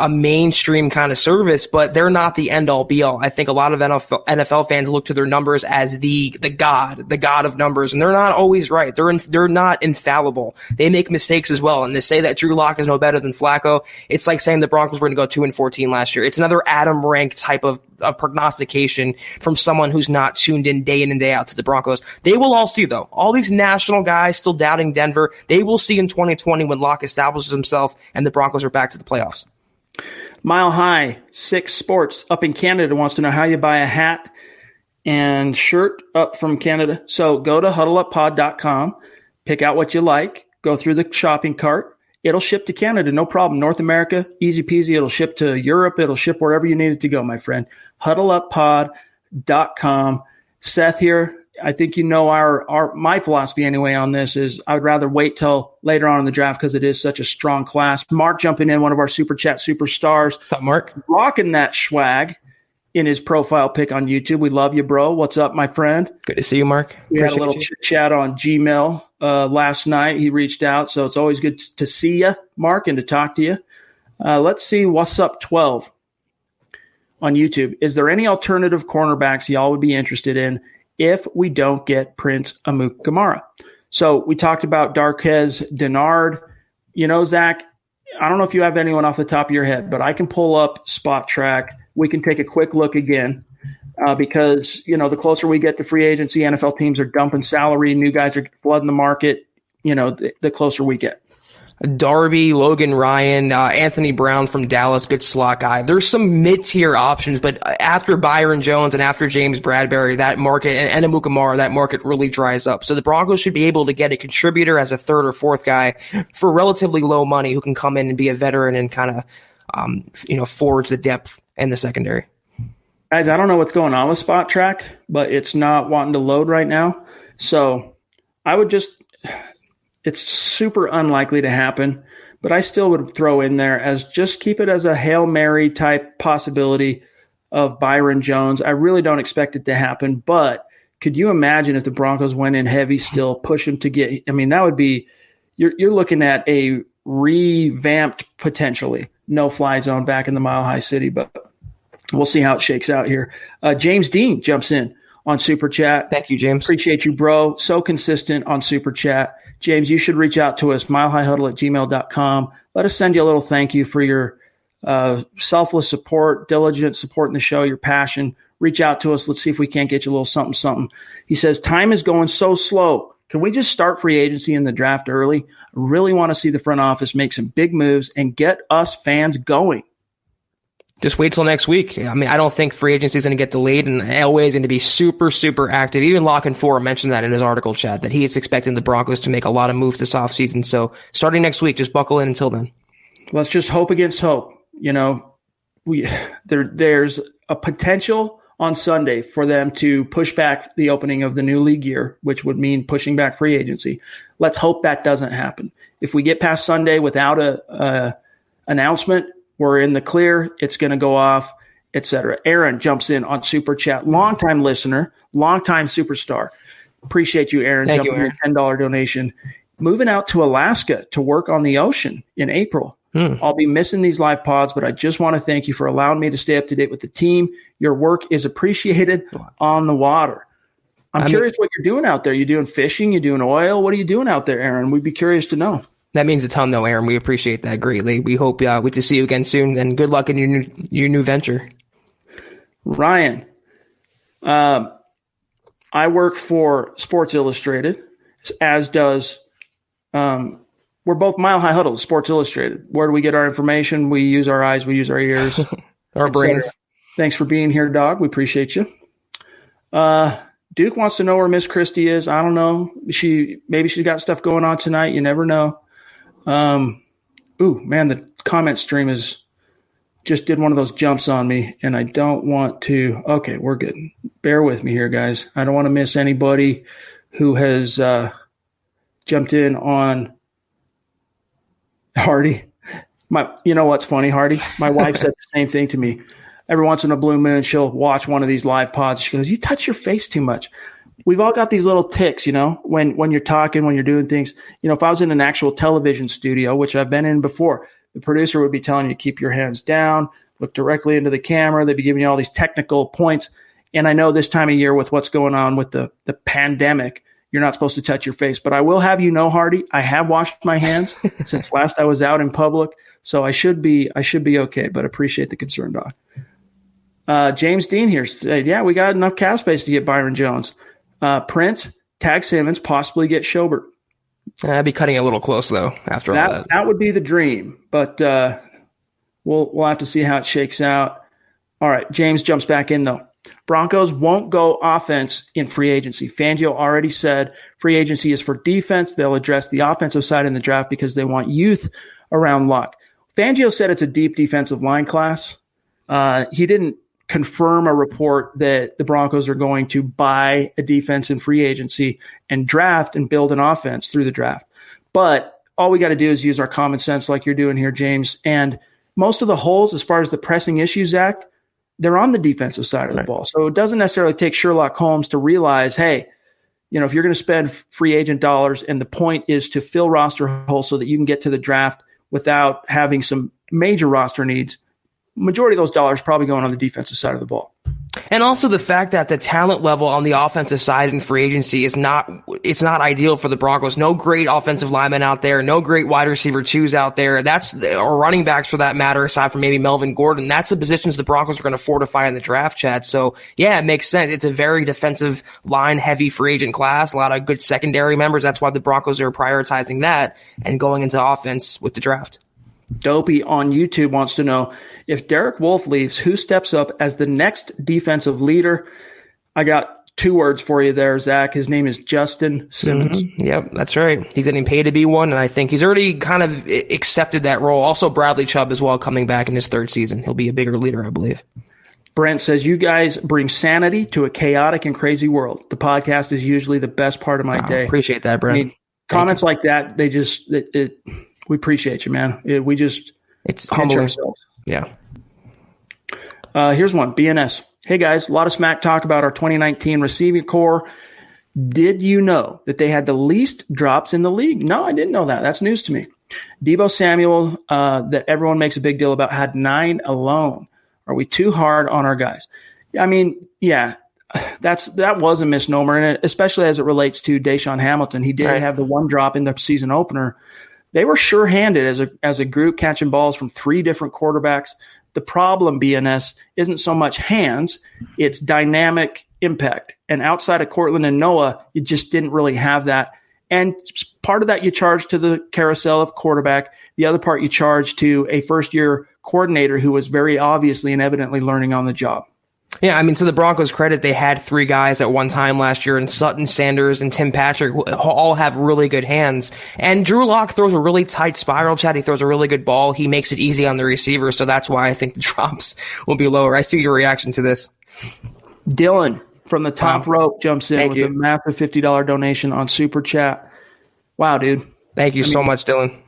mainstream kind of service, but they're not the end all be all. I think a lot of NFL fans look to their numbers as the god of numbers, and they're not always right. They're not infallible. They make mistakes as well. And to say that Drew Lock is no better than Flacco, it's like saying the Broncos were going to go 2-14 last year. It's another Adam Rank type of prognostication from someone who's not tuned in and day out to the Broncos. They will all see, though. All these national guys still doubting Denver, they will see in 2020 when Lock establishes himself and the Broncos are back to the playoffs. Mile High 6 Sports up in Canada wants to know how you buy a hat and shirt up from Canada. So go to huddleuppod.com, pick out what you like, go through the shopping cart. It'll ship to Canada, no problem. North America, easy peasy. It'll ship to Europe. It'll ship wherever you need it to go, my friend. huddleuppod.com. Seth here. I think my philosophy anyway on this is I would rather wait till later on in the draft because it is such a strong class. Mark jumping in, one of our Super Chat superstars. What's up, Mark? Rocking that swag in his profile pic on YouTube. We love you, bro. What's up, my friend? Good to see you, Mark. We had a little chit chat on Gmail last night. He reached out, so it's always good to see you, Mark, and to talk to you. Let's see what's up 12 on YouTube. Is there any alternative cornerbacks y'all would be interested in if we don't get Prince Amukamara? So we talked about Darquez Denard. Zach, I don't know if you have anyone off the top of your head, but I can pull up Spot Track. We can take a quick look again because, the closer we get to free agency, NFL teams are dumping salary, new guys are flooding the market, the closer we get. Darby, Logan Ryan, Anthony Brown from Dallas, good slot guy. There's some mid-tier options, but after Byron Jones and after James Bradbury, that market, and Amukamara, that market really dries up. So the Broncos should be able to get a contributor as a third or fourth guy for relatively low money who can come in and be a veteran and kind of, forge the depth in the secondary. Guys, I don't know what's going on with Spot Track, but it's not wanting to load right now. So I would it's super unlikely to happen, but I still would throw in there as just keep it as a Hail Mary type possibility of Byron Jones. I really don't expect it to happen, but could you imagine if the Broncos went in heavy still, push him to get, that would be, you're looking at a revamped, potentially no-fly zone back in the Mile High City, but we'll see how it shakes out here. James Dean jumps in on Super Chat. Thank you, James. Appreciate you, bro. So consistent on Super Chat. James, you should reach out to us, milehighhuddle@gmail.com. Let us send you a little thank you for your selfless support, diligent support in the show, your passion. Reach out to us. Let's see if we can't get you a little something, something. He says, time is going so slow. Can we just start free agency in the draft early? I really want to see the front office make some big moves and get us fans going. Just wait till next week. I mean, I don't think free agency is going to get delayed, and Elway is going to be super, super active. Even Lock and Four mentioned that in his article, Chad, that he is expecting the Broncos to make a lot of moves this offseason. So starting next week, just buckle in until then. Let's just hope against hope. You know, there's a potential on Sunday for them to push back the opening of the new league year, which would mean pushing back free agency. Let's hope that doesn't happen. If we get past Sunday without a announcement, we're in the clear. It's going to go off, etc. Aaron jumps in on Super Chat. Longtime listener, longtime superstar. Appreciate you, Aaron. Thank you, Aaron. $10 donation. Moving out to Alaska to work on the ocean in April. I'll be missing these live pods, but I just want to thank you for allowing me to stay up to date with the team. Your work is appreciated on the water. I'm curious what you're doing out there. You doing fishing? You doing oil? What are you doing out there, Aaron? We'd be curious to know. That means a ton, though, Aaron. We appreciate that greatly. We hope we get to see you again soon, and good luck in your new venture. Ryan, I work for Sports Illustrated, as does we're both Mile High Huddle, Sports Illustrated. Where do we get our information? We use our eyes, we use our ears, our brains. Thanks for being here, dog. We appreciate you. Duke wants to know where Miss Christie is. I don't know. Maybe she's got stuff going on tonight. You never know. The comment stream just did one of those jumps on me, and I don't want to. Okay, we're good. Bear with me here, guys. I don't want to miss anybody who has jumped in on Hardy. You know what's funny, Hardy? My wife said the same thing to me. Every once in a blue moon, she'll watch one of these live pods. She goes, "You touch your face too much." We've all got these little tics, when you're talking, when you're doing things. If I was in an actual television studio, which I've been in before, the producer would be telling you to keep your hands down, look directly into the camera. They'd be giving you all these technical points. And I know this time of year with what's going on with the pandemic, you're not supposed to touch your face. But I will have you know, Hardy, I have washed my hands since last I was out in public. So I should be okay, but appreciate the concern, Doc. James Dean here said, yeah, we got enough cap space to get Byron Jones. Prince, tag Simmons, possibly get Schobert. I'd be cutting it a little close, though, after all that. That would be the dream, but we'll have to see how it shakes out. All right, James jumps back in, though. Broncos won't go offense in free agency. Fangio already said free agency is for defense. They'll address the offensive side in the draft because they want youth around Luck. Fangio said it's a deep defensive line class. He didn't confirm a report that the Broncos are going to buy a defense in free agency and draft and build an offense through the draft. But all we got to do is use our common sense like you're doing here, James. And most of the holes, as far as the pressing issues, Zach, they're on the defensive side of the ball. So it doesn't necessarily take Sherlock Holmes to realize, hey, if you're going to spend free agent dollars and the point is to fill roster holes so that you can get to the draft without having some major roster needs, majority of those dollars probably going on the defensive side of the ball. And also the fact that the talent level on the offensive side in free agency it's not ideal for the Broncos. No great offensive linemen out there, no great wide receiver twos out there. Or running backs for that matter, aside from maybe Melvin Gordon. That's the positions the Broncos are going to fortify in the draft, Chad. So yeah, it makes sense. It's a very defensive line heavy free agent class, a lot of good secondary members. That's why the Broncos are prioritizing that and going into offense with the draft. Dopey on YouTube wants to know, if Derek Wolfe leaves, who steps up as the next defensive leader? I got 2 words for you there, Zach. His name is Justin Simmons. Mm-hmm. Yep, that's right. He's getting paid to be one, and I think he's already kind of accepted that role. Also, Bradley Chubb as well, coming back in his 3rd season. He'll be a bigger leader, I believe. Brent says, you guys bring sanity to a chaotic and crazy world. The podcast is usually the best part of my day. Appreciate that, Brent. Comments like that, they just we appreciate you, man. It's humbling. Ourselves. Yeah. Here's one. BNS. Hey, guys, a lot of smack talk about our 2019 receiving core. Did you know that they had the least drops in the league? No, I didn't know that. That's news to me. Deebo Samuel, that everyone makes a big deal about, had 9 alone. Are we too hard on our guys? I mean, yeah, that was a misnomer, and especially as it relates to Deshaun Hamilton. He did have the 1 drop in the season opener. They were sure-handed as a group, catching balls from 3 different quarterbacks. The problem, BNS, isn't so much hands, it's dynamic impact. And outside of Cortland and Noah, you just didn't really have that. And part of that you charge to the carousel of quarterback. The other part you charge to a first-year coordinator who was very obviously and evidently learning on the job. Yeah, I mean, to the Broncos' credit, they had 3 guys at one time last year, and Sutton, Sanders, and Tim Patrick all have really good hands. And Drew Lock throws a really tight spiral, Chad. He throws a really good ball. He makes it easy on the receiver, so that's why I think the drops will be lower. I see your reaction to this. Dylan from the top rope jumps in with a massive $50 donation on Super Chat. Wow, dude. Thank you so much, Dylan.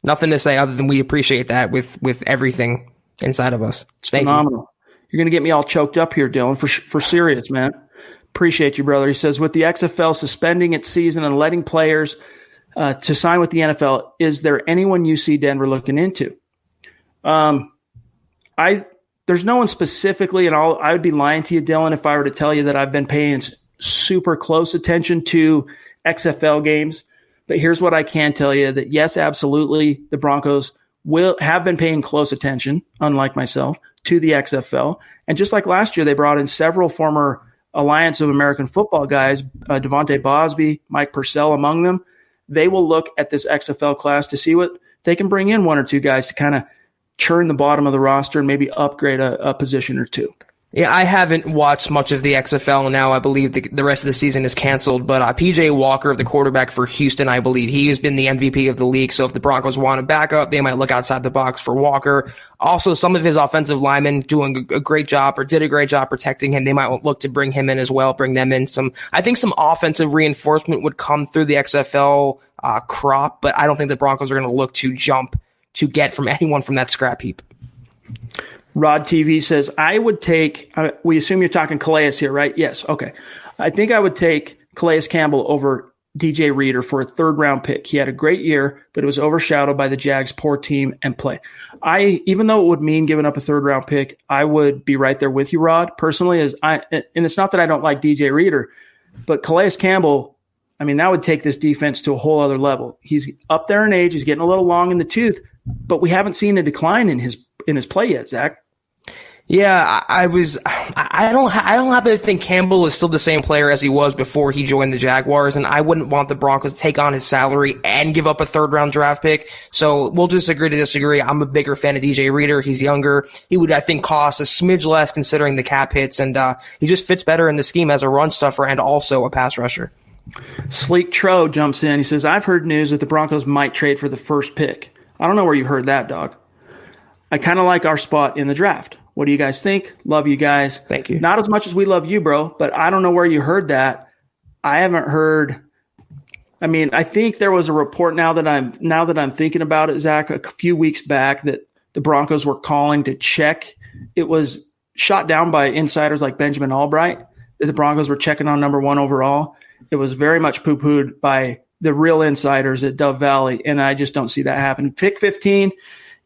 Nothing to say other than we appreciate that with everything inside of us. It's phenomenal. You're going to get me all choked up here, Dylan, for serious, man. Appreciate you, brother. He says, with the XFL suspending its season and letting players to sign with the NFL, is there anyone you see Denver looking into? There's no one specifically, and I would be lying to you, Dylan, if I were to tell you that I've been paying super close attention to XFL games. But here's what I can tell you, that yes, absolutely, the Broncos have been paying close attention, unlike myself, to the XFL. And just like last year, they brought in several former Alliance of American Football guys, Devontae Bosby, Mike Purcell among them. They will look at this XFL class to see what they can bring in, 1 or 2 guys to kind of churn the bottom of the roster and maybe upgrade a position or 2. Yeah, I haven't watched much of the XFL now. I believe the rest of the season is canceled. But P.J. Walker, the quarterback for Houston, I believe he has been the MVP of the league. So if the Broncos want to back up, they might look outside the box for Walker. Also, some of his offensive linemen doing a great job or did a great job protecting him. They might look to bring him in as well, bring them in. I think some offensive reinforcement would come through the XFL crop, but I don't think the Broncos are going to look to jump to get from anyone from that scrap heap. Rod TV says, I would take, we assume you're talking Calais here, right? Yes. Okay. I think I would take Calais Campbell over DJ Reader for a 3rd-round pick. He had a great year, but it was overshadowed by the Jags' poor team and play. Even though it would mean giving up a 3rd-round pick, I would be right there with you, Rod, personally. And it's not that I don't like DJ Reader, but Calais Campbell, I mean, that would take this defense to a whole other level. He's up there in age. He's getting a little long in the tooth, but we haven't seen a decline in his play yet, Zach. Yeah, I don't happen to think Campbell is still the same player as he was before he joined the Jaguars, and I wouldn't want the Broncos to take on his salary and give up a 3rd-round draft pick. So we'll just agree to disagree. I'm a bigger fan of DJ Reader. He's younger. He would, I think, cost a smidge less considering the cap hits, and he just fits better in the scheme as a run stuffer and also a pass rusher. Sleek Tro jumps in. He says, I've heard news that the Broncos might trade for the 1st pick. I don't know where you heard that, dog. I kind of like our spot in the draft. What do you guys think? Love you guys. Thank you. Not as much as we love you, bro, but I don't know where you heard that. I haven't heard. I mean, I think there was a report now that I'm thinking about it, Zach, a few weeks back that the Broncos were calling to check. It was shot down by insiders like Benjamin Albright that the Broncos were checking on number 1 overall. It was very much poo-pooed by the real insiders at Dove Valley, and I just don't see that happen. Pick 15.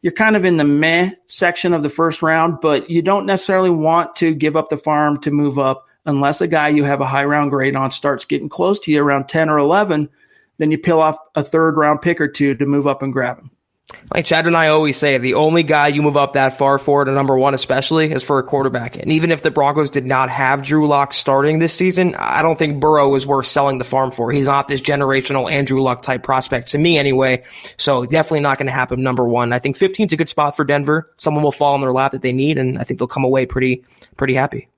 You're kind of in the meh section of the 1st round, but you don't necessarily want to give up the farm to move up unless a guy you have a high round grade on starts getting close to you around 10 or 11. Then you peel off a 3rd-round pick or 2 to move up and grab him. Like Chad and I always say, the only guy you move up that far for to number 1 especially is for a quarterback. And even if the Broncos did not have Drew Lock starting this season, I don't think Burrow is worth selling the farm for. He's not this generational Andrew Luck type prospect, to me anyway. So definitely not going to happen number 1. I think 15 is a good spot for Denver. Someone will fall in their lap that they need, and I think they'll come away pretty happy.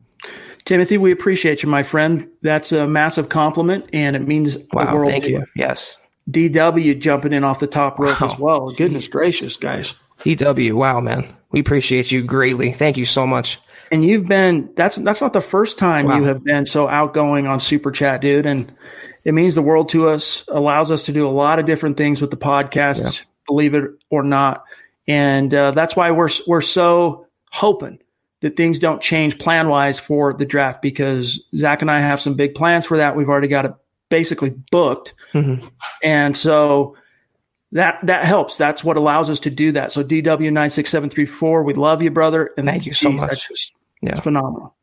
Timothy, we appreciate you, my friend. That's a massive compliment, and it means the world. Thank you. Yes. DW jumping in off the top rope as well. Goodness gracious, guys. DW, wow, man. We appreciate you greatly. Thank you so much. And you've been, that's not the first time you have been so outgoing on Super Chat, dude. And it means the world to us, allows us to do a lot of different things with the podcast, believe it or not. And that's why we're so hoping that things don't change plan-wise for the draft, because Zach and I have some big plans for that. We've already got it basically booked. Mm-hmm. And so that helps. That's what allows us to do that. So DW96734, we love you, brother. And thank you so much. That's phenomenal.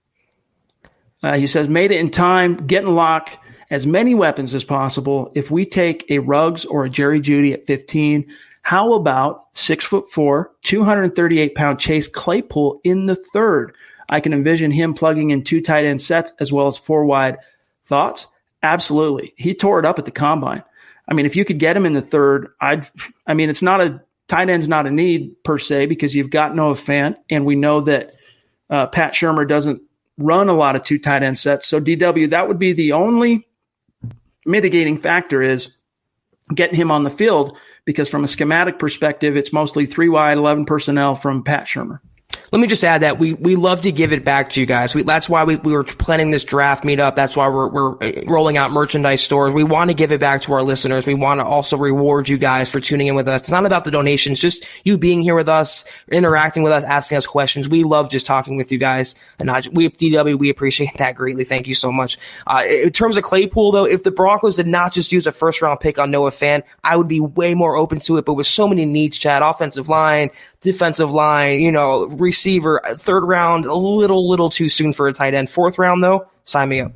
He says, made it in time, getting Lock as many weapons as possible. If we take a Ruggs or a Jerry Jeudy at 15, how about 6'4", 238-pound Chase Claypool in the third? I can envision him plugging in 2 tight end sets as well as 4 wide. Thoughts? Absolutely. He tore it up at the combine. I mean, if you could get him in the third, it's not a tight end's not a need per se because you've got Noah Fant, and we know that Pat Shurmur doesn't run a lot of 2 tight end sets. So DW, that would be the only mitigating factor is getting him on the field because from a schematic perspective, it's mostly 3 wide, 11 personnel from Pat Shurmur. Let me just add that we love to give it back to you guys. That's why we were planning this draft meetup. That's why we're rolling out merchandise stores. We want to give it back to our listeners. We want to also reward you guys for tuning in with us. It's not about the donations, just you being here with us, interacting with us, asking us questions. We love just talking with you guys. And DW, we appreciate that greatly. Thank you so much. In terms of Claypool, though, if the Broncos did not just use a first-round pick on Noah Fant, I would be way more open to it. But with so many needs, Chad, offensive line, defensive line, receiver, 3rd round, a little too soon for a tight end. 4th round, though, sign me up.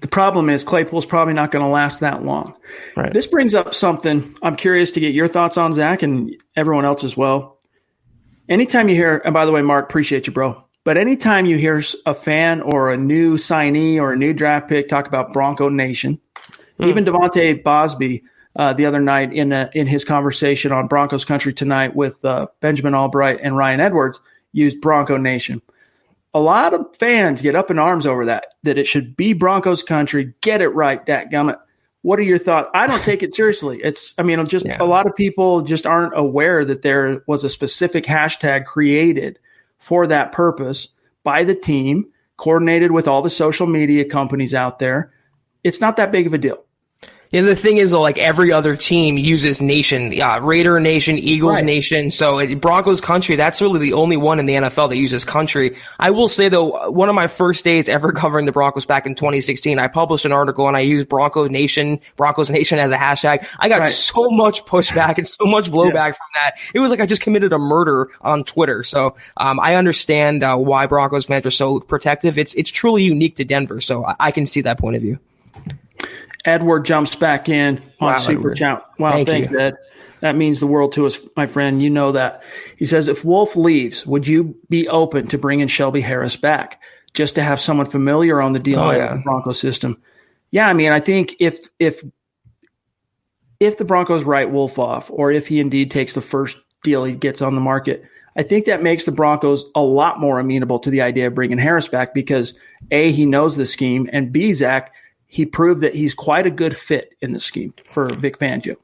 The problem is Claypool's probably not going to last that long. Right. This brings up something I'm curious to get your thoughts on, Zach, and everyone else as well. Anytime you hear, and by the way, Mark, appreciate you, bro. But anytime you hear a fan or a new signee or a new draft pick talk about Bronco Nation, even Devontae Bosby the other night in his conversation on Broncos Country Tonight with Benjamin Albright and Ryan Edwards used Bronco Nation. A lot of fans get up in arms over that it should be Broncos Country. Get it right, dadgummit. What are your thoughts? I don't take it seriously. A lot of people just aren't aware that there was a specific hashtag created for that purpose by the team, coordinated with all the social media companies out there. It's not that big of a deal. Yeah, the thing is, though, like every other team uses Nation, Raider Nation, Eagles Nation. So Broncos Country, that's really the only one in the NFL that uses country. I will say, though, one of my first days ever covering the Broncos back in 2016, I published an article and I used Broncos Nation as a hashtag. I got so much pushback and so much blowback from that. It was like I just committed a murder on Twitter. So I understand why Broncos fans are so protective. It's truly unique to Denver. So I can see that point of view. Edward jumps back in on Super Chat. Wow, thanks, Ed. That means the world to us, my friend. You know that. He says, if Wolf leaves, would you be open to bringing Shelby Harris back just to have someone familiar on the deal with the Broncos system? Yeah, I mean, I think if the Broncos write Wolf off, or if he indeed takes the first deal he gets on the market, I think that makes the Broncos a lot more amenable to the idea of bringing Harris back because, A, he knows the scheme, and B, Zach, he proved that he's quite a good fit in the scheme for Vic Fangio.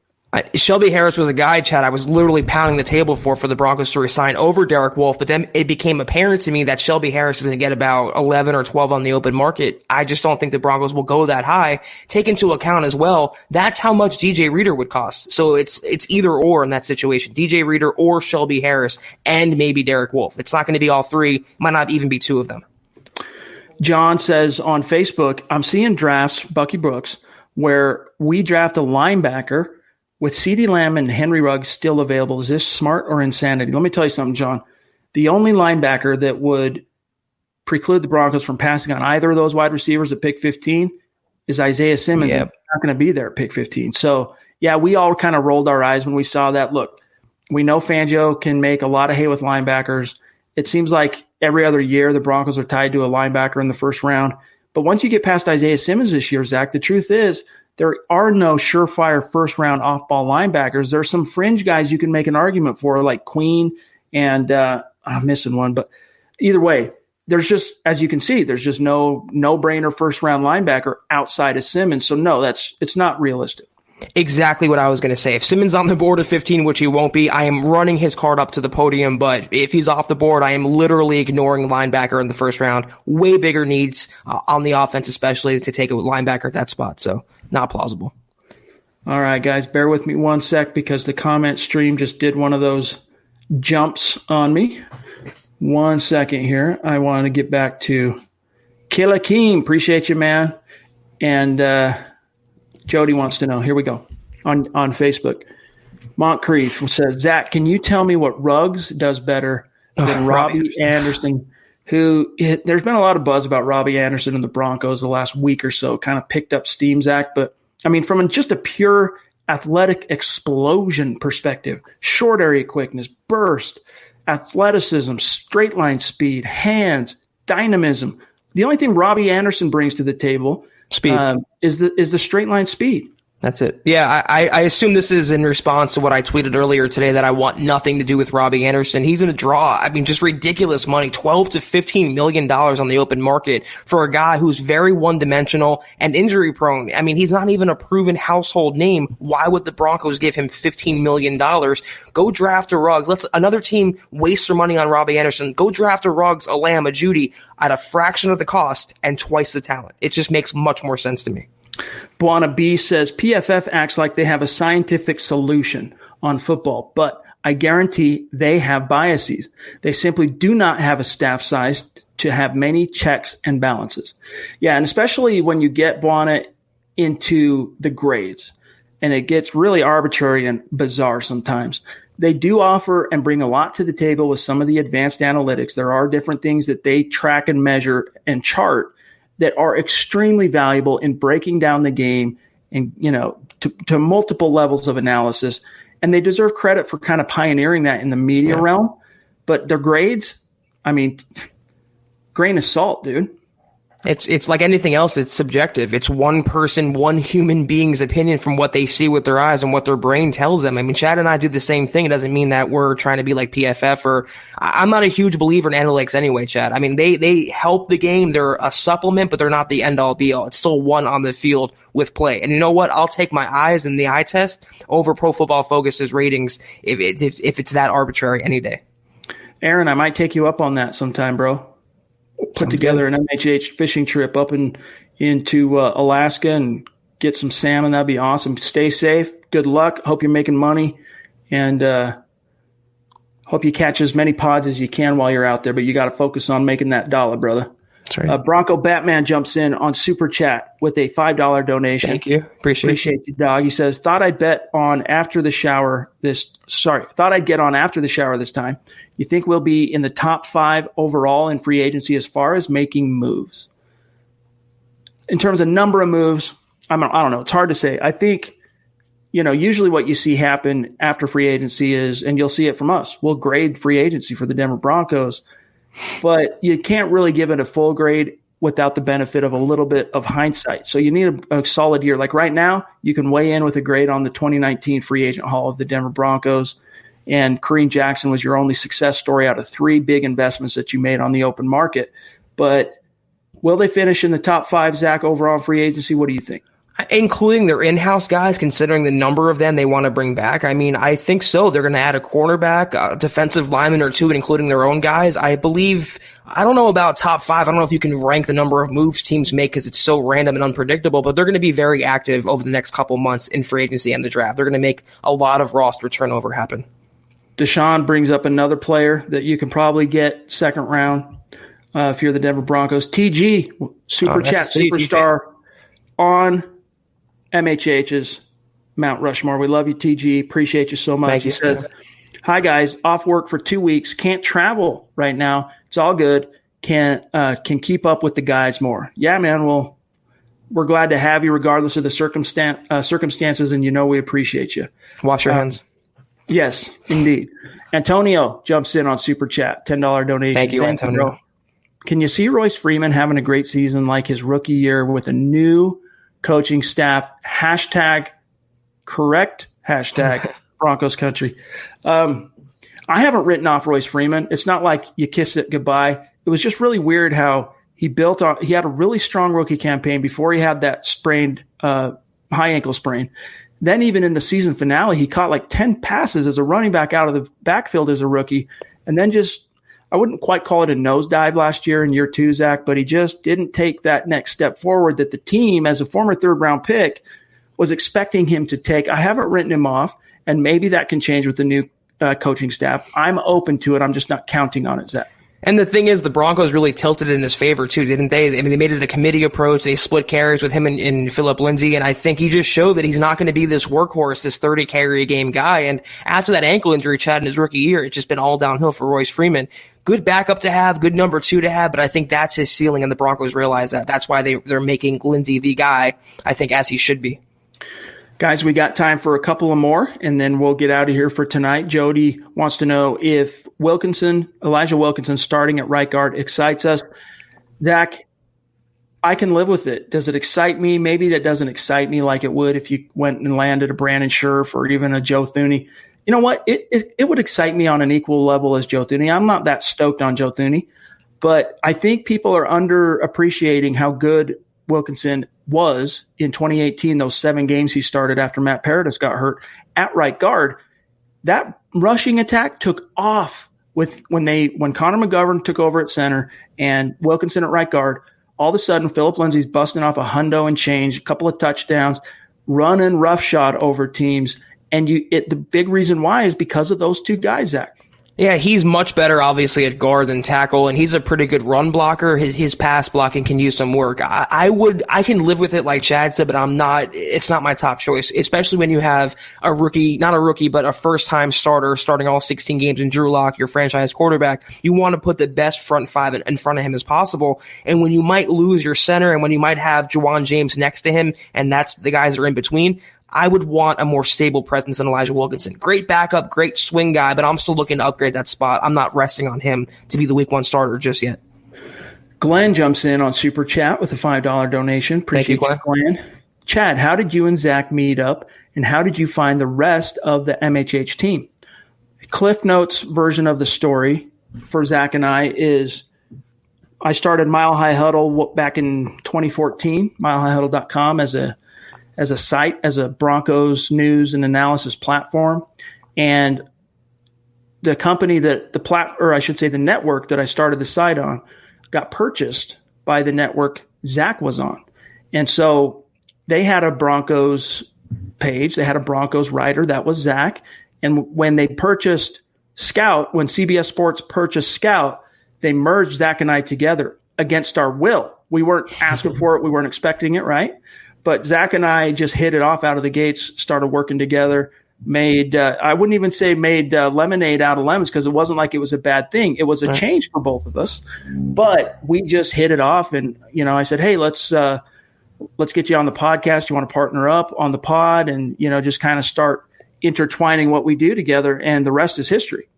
Shelby Harris was a guy, Chad, I was literally pounding the table for the Broncos to resign over Derek Wolfe, but then it became apparent to me that Shelby Harris is going to get about 11 or 12 on the open market. I just don't think the Broncos will go that high. Take into account as well, that's how much DJ Reader would cost. So it's either or in that situation, DJ Reader or Shelby Harris and maybe Derek Wolfe. It's not going to be all three, might not even be 2 of them. John says on Facebook, I'm seeing drafts, Bucky Brooks, where we draft a linebacker with CeeDee Lamb and Henry Ruggs still available. Is this smart or insanity? Let me tell you something, John. The only linebacker that would preclude the Broncos from passing on either of those wide receivers at pick 15 is Isaiah Simmons. Yep. Not going to be there at pick 15. So, yeah, we all kind of rolled our eyes when we saw that. Look, we know Fangio can make a lot of hay with linebackers. It seems like every other year the Broncos are tied to a linebacker in the first round. But once you get past Isaiah Simmons this year, Zach, the truth is there are no surefire first-round off-ball linebackers. There are some fringe guys you can make an argument for, like Queen and I'm missing one. But either way, there's just, as you can see, there's just no-brainer first-round linebacker outside of Simmons. So, no, it's not realistic. Exactly what I was going to say. If Simmons on the board at 15, which he won't be, I am running his card up to the podium. But if he's off the board, I am literally ignoring linebacker in the first round. Way bigger needs on the offense, especially to take a linebacker at that spot. So not plausible. All right, guys, bear with me one sec because the comment stream just did one of those jumps on me. 1 second here. I want to get back to Killakeem. Appreciate you, man. And Jody wants to know. Here we go on Facebook. Moncrief says, Zach, can you tell me what Ruggs does better than Robbie Anderson there's been a lot of buzz about Robbie Anderson and the Broncos the last week or so, kind of picked up steam, Zach. But, I mean, from just a pure athletic explosion perspective, short area quickness, burst, athleticism, straight line speed, hands, dynamism. The only thing Robbie Anderson brings to the table is the straight line speed. That's it. Yeah, I assume this is in response to what I tweeted earlier today that I want nothing to do with Robbie Anderson. He's in a draw. I mean, just ridiculous money, $12 to $15 million on the open market for a guy who's very one-dimensional and injury prone. I mean, he's not even a proven household name. Why would the Broncos give him $15 million? Go draft a Ruggs. Let's another team waste their money on Robbie Anderson. Go draft a Ruggs, a Lamb, a Judy at a fraction of the cost and twice the talent. It just makes much more sense to me. Buana B says PFF acts like they have a scientific solution on football, but I guarantee they have biases. They simply do not have a staff size to have many checks and balances. Yeah, and especially when you get Buana into the grades, and it gets really arbitrary and bizarre sometimes. They do offer and bring a lot to the table with some of the advanced analytics. There are different things that they track and measure and chart that are extremely valuable in breaking down the game and, to multiple levels of analysis. And they deserve credit for kind of pioneering that in the media realm. But their grades, I mean, grain of salt, dude. It's like anything else. It's subjective. It's one person, one human being's opinion from what they see with their eyes and what their brain tells them. I mean, Chad and I do the same thing. It doesn't mean that we're trying to be like PFF or I'm not a huge believer in analytics anyway, Chad. I mean, they help the game. They're a supplement, but they're not the end all be all. It's still one on the field with play. And you know what? I'll take my eyes and the eye test over Pro Football Focus's ratings if it's that arbitrary any day. Aaron, I might take you up on that sometime, bro. Put together an MHH fishing trip up into Alaska and get some salmon. That'd be awesome. Stay safe. Good luck. Hope you're making money, and hope you catch as many pods as you can while you're out there. But you got to focus on making that dollar, brother. That's right. Bronco Batman jumps in on Super Chat with a $5 donation. Thank you. Appreciate you, dog. He says, thought I'd get on after the shower this time. You think we'll be in the top 5 overall in free agency as far as making moves? In terms of number of moves, I don't know. It's hard to say. I think, usually what you see happen after free agency is, and you'll see it from us, we'll grade free agency for the Denver Broncos, but you can't really give it a full grade without the benefit of a little bit of hindsight. So you need a solid year. Like right now, you can weigh in with a grade on the 2019 free agent haul of the Denver Broncos. And Kareem Jackson was your only success story out of 3 big investments that you made on the open market. But will they finish in the top 5, Zach, overall free agency? What do you think? Including their in-house guys, considering the number of them they want to bring back. I mean, I think so. They're going to add a cornerback, a defensive lineman or 2, including their own guys. I don't know about top 5. I don't know if you can rank the number of moves teams make because it's so random and unpredictable, but they're going to be very active over the next couple months in free agency and the draft. They're going to make a lot of roster turnover happen. Deshaun brings up another player that you can probably get second round if you're the Denver Broncos. TG, Super Chat Superstar on MHH's Mount Rushmore. We love you, TG. Appreciate you so much. Thank you. He says, hi, guys. Off work for 2 weeks. Can't travel right now. It's all good. Can keep up with the guys more. Yeah, man. Well, we're glad to have you regardless of the circumstances, and we appreciate you. Wash your hands. Yes, indeed. Antonio jumps in on Super Chat, $10 donation. Thank you, Antonio. Bro. Can you see Royce Freeman having a great season like his rookie year with a new coaching staff? Correct hashtag Broncos country. I haven't written off Royce Freeman. It's not like you kiss it goodbye. It was just really weird how he had a really strong rookie campaign before he had that sprained high ankle sprain. Then even in the season finale, he caught like 10 passes as a running back out of the backfield as a rookie. And then I wouldn't quite call it a nosedive last year in year 2, Zach, but he just didn't take that next step forward that the team, as a former 3rd-round pick, was expecting him to take. I haven't written him off, and maybe that can change with the new coaching staff. I'm open to it. I'm just not counting on it, Zach. And the thing is, the Broncos really tilted in his favor, too, didn't they? I mean, they made it a committee approach. They split carries with him and Phillip Lindsay, and I think he just showed that he's not going to be this workhorse, this 30-carry-a-game guy. And after that ankle injury, Chad, in his rookie year, it's just been all downhill for Royce Freeman. good backup to have, good number 2 to have, but I think that's his ceiling, and the Broncos realize that. That's why they're making Lindsey the guy, I think, as he should be. Guys, we got time for a couple of more, and then we'll get out of here for tonight. Jody wants to know if Elijah Wilkinson starting at right guard excites us. Zach, I can live with it. Does it excite me? Maybe that doesn't excite me like it would if you went and landed a Brandon Scherf or even a Joe Thuney. You know what? It would excite me on an equal level as Joe Thuney. I'm not that stoked on Joe Thuney, but I think people are underappreciating how good Wilkinson was in 2018, those 7 games he started after Matt Paradis got hurt at right guard. That rushing attack took off when Connor McGovern took over at center and Wilkinson at right guard. All of a sudden, Phillip Lindsay's busting off a hundo and change, a couple of touchdowns, running roughshod over teams. And the big reason why is because of those 2 guys, Zach. Yeah, he's much better, obviously, at guard than tackle, and he's a pretty good run blocker. His pass blocking can use some work. I can live with it, like Chad said, but it's not my top choice, especially when you have but a first-time starter starting all 16 games in Drew Lock, your franchise quarterback. You want to put the best front 5 in front of him as possible, and when you might lose your center and when you might have Juwan James next to him, and that's the guys that are in between, I would want a more stable presence than Elijah Wilkinson. Great backup, great swing guy, but I'm still looking to upgrade that spot. I'm not resting on him to be the week 1 starter just yet. Glenn jumps in on Super Chat with a $5 donation. Appreciate you, Glenn. Chad, how did you and Zach meet up, and how did you find the rest of the MHH team? Cliff Notes version of the story for Zach and I is I started Mile High Huddle back in 2014, milehighhuddle.com as a site, as a Broncos news and analysis platform. And the company the network that I started the site on got purchased by the network Zach was on. And so they had a Broncos page. They had a Broncos writer. That was Zach. And when they purchased Scout, when CBS Sports purchased Scout, they merged Zach and I together against our will. We weren't asking for it. We weren't expecting it, right? But Zach and I just hit it off out of the gates, started working together, I wouldn't even say made lemonade out of lemons, because it wasn't like it was a bad thing. It was a change for both of us. But we just hit it off. And, I said, hey, let's get you on the podcast. You want to partner up on the pod and, just kind of start intertwining what we do together. And the rest is history.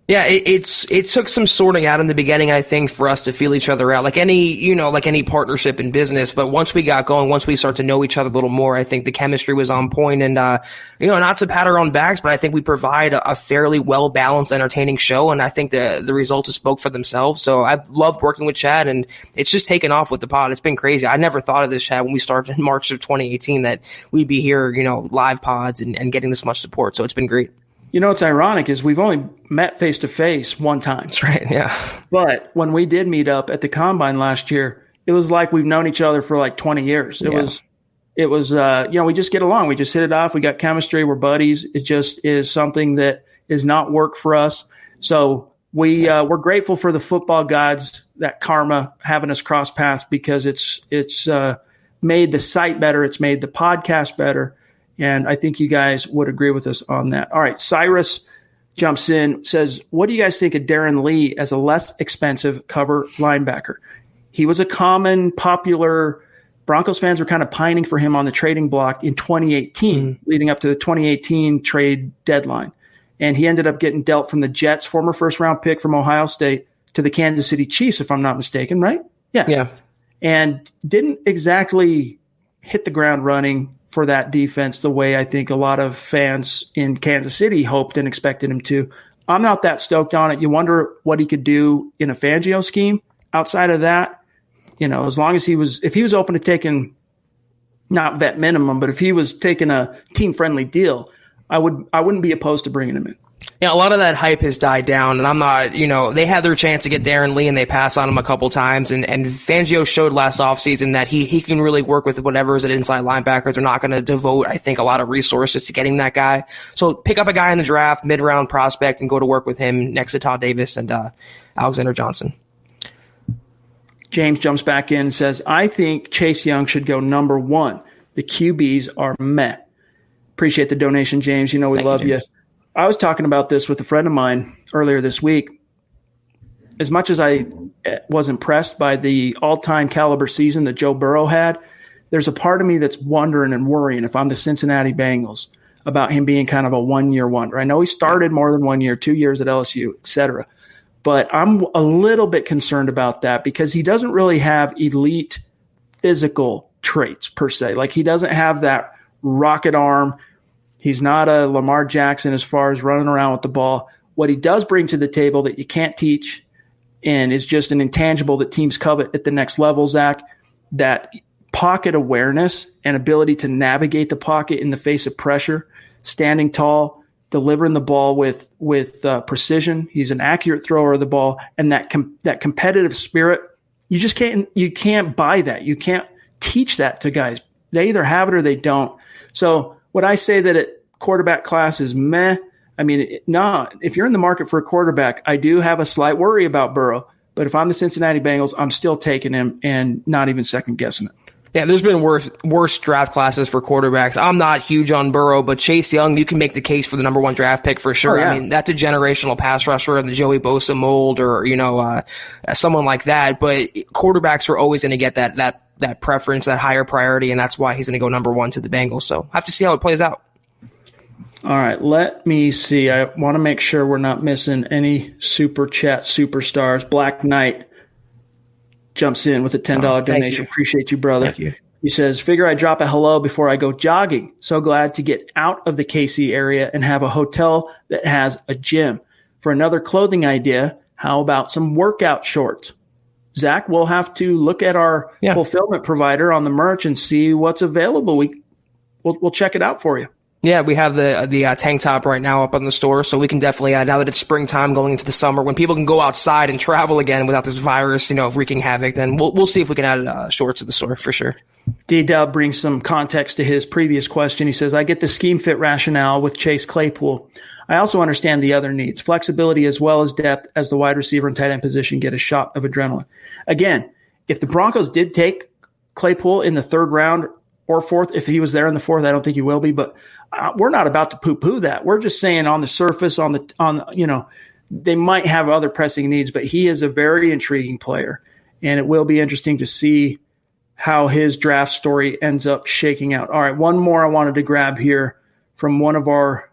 Yeah, it took some sorting out in the beginning, I think, for us to feel each other out, like any partnership in business. But once we got going, once we start to know each other a little more, I think the chemistry was on point. And not to pat our own backs, but I think we provide a fairly well balanced, entertaining show. And I think the results spoke for themselves. So I've loved working with Chad, and it's just taken off with the pod. It's been crazy. I never thought of this, Chad, when we started in March of 2018, that we'd be here, live pods and getting this much support. So it's been great. What's ironic is we've only met face-to-face one time. That's right, yeah. But when we did meet up at the Combine last year, it was like we've known each other for like 20 years. It was we just get along. We just hit it off. We got chemistry. We're buddies. It just is something that is not work for us. So we're grateful for the football gods, that karma having us cross paths, because it's made the site better. It's made the podcast better. And I think you guys would agree with us on that. All right, Cyrus jumps in, says, what do you guys think of Darren Lee as a less expensive cover linebacker? He was a popular Broncos fans were kind of pining for him on the trading block in 2018, leading up to the 2018 trade deadline. And he ended up getting dealt from the Jets, former first-round pick from Ohio State, to the Kansas City Chiefs, if I'm not mistaken, right? Yeah. And didn't exactly hit the ground running for that defense the way I think a lot of fans in Kansas City hoped and expected him to. I'm not that stoked on it. You wonder what he could do in a Fangio scheme. Outside of that, as long as if he was open to taking, not vet minimum, but if he was taking a team-friendly deal, I wouldn't be opposed to bringing him in. Yeah, a lot of that hype has died down, and I'm not, they had their chance to get Darren Lee, and they passed on him a couple times, and Fangio showed last offseason that he can really work with whatever is at inside linebackers. They're not going to devote, I think, a lot of resources to getting that guy. So pick up a guy in the draft, mid-round prospect, and go to work with him next to Todd Davis and Alexander Johnson. James jumps back in and says, I think Chase Young should go number 1. The QBs are meh. Appreciate the donation, James. We love you. I was talking about this with a friend of mine earlier this week. as much as I was impressed by the all-time caliber season that Joe Burrow had, there's a part of me that's wondering and worrying if I'm the Cincinnati Bengals about him being kind of a one-year wonder. I know he started more than 1 year, 2 years at LSU, et cetera. But I'm a little bit concerned about that because he doesn't really have elite physical traits per se. Like he doesn't have that rocket arm. He's not a Lamar Jackson as far as running around with the ball. What he does bring to the table that you can't teach and is just an intangible that teams covet at the next level, Zach, that pocket awareness and ability to navigate the pocket in the face of pressure, standing tall, delivering the ball with precision. He's an accurate thrower of the ball, and that competitive spirit, you can't buy that. You can't teach that to guys. They either have it or they don't. So would I say that quarterback class is meh? I mean, no. If you're in the market for a quarterback, I do have a slight worry about Burrow. But if I'm the Cincinnati Bengals, I'm still taking him and not even second guessing it. Yeah, there's been worse draft classes for quarterbacks. I'm not huge on Burrow, but Chase Young, you can make the case for the number 1 draft pick for sure. Oh, yeah. I mean, that's a generational pass rusher in the Joey Bosa mold or, someone like that. But quarterbacks are always going to get that preference, that higher priority, and that's why he's going to go number 1 to the Bengals. So I have to see how it plays out. All right, let me see. I want to make sure we're not missing any super chat superstars. Black Knight jumps in with a $10 donation. Appreciate you, brother. Thank you. He says, figure I drop a hello before I go jogging. So glad to get out of the KC area and have a hotel that has a gym. For another clothing idea, how about some workout shorts? Zach, we'll have to look at our fulfillment provider on the merch and see what's available. We'll check it out for you. Yeah, we have the tank top right now up on the store, so we can definitely, now that it's springtime going into the summer, when people can go outside and travel again without this virus, wreaking havoc, then we'll see if we can add shorts to the store for sure. D-Dub brings some context to his previous question. He says, I get the scheme fit rationale with Chase Claypool. I also understand the other needs, flexibility as well as depth as the wide receiver and tight end position get a shot of adrenaline. Again, if the Broncos did take Claypool in the 3rd round or 4th, if he was there in the 4th, I don't think he will be, but we're not about to poo-poo that. We're just saying on the surface, they might have other pressing needs, but he is a very intriguing player, and it will be interesting to see how his draft story ends up shaking out. All right, one more I wanted to grab here from one of our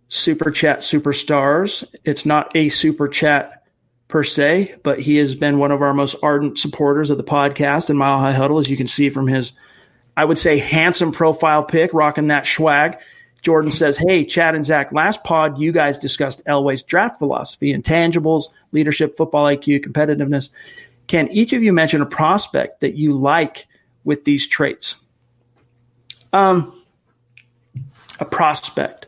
Super Chat superstars. It's not a Super Chat per se, but he has been one of our most ardent supporters of the podcast and Mile High Huddle, as you can see from his, I would say, handsome profile pic, rocking that swag. Jordan says, hey, Chad and Zach, last pod you guys discussed Elway's draft philosophy, intangibles, leadership, football IQ, competitiveness. Can each of you mention a prospect that you like with these traits? A prospect.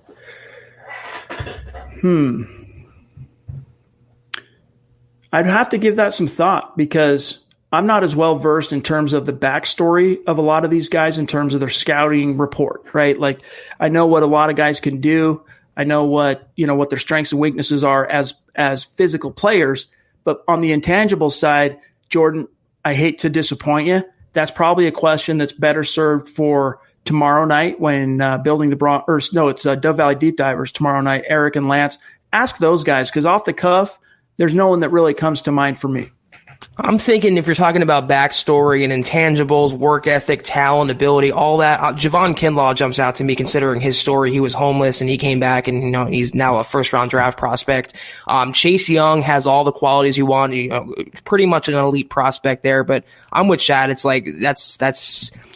I'd have to give that some thought because I'm not as well versed in terms of the backstory of a lot of these guys in terms of their scouting report, right? Like I know what a lot of guys can do. I know what their strengths and weaknesses are as physical players, but on the intangible side, Jordan, I hate to disappoint you. That's probably a question that's better served for tomorrow night when building the it's Dove Valley Deep Divers tomorrow night. Eric and Lance, ask those guys because off the cuff, there's no one that really comes to mind for me. I'm thinking if you're talking about backstory and intangibles, work ethic, talent, ability, all that, Javon Kinlaw jumps out to me considering his story. He was homeless and he came back and, he's now a first-round draft prospect. Chase Young has all the qualities you want, pretty much an elite prospect there, but I'm with Chad. It's like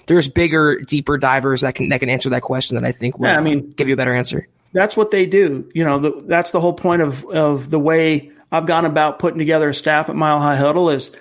there's bigger, deeper divers that can answer that question that I think will give you a better answer. That's what they do. That's the whole point of the way I've gone about putting together a staff at Mile High Huddle is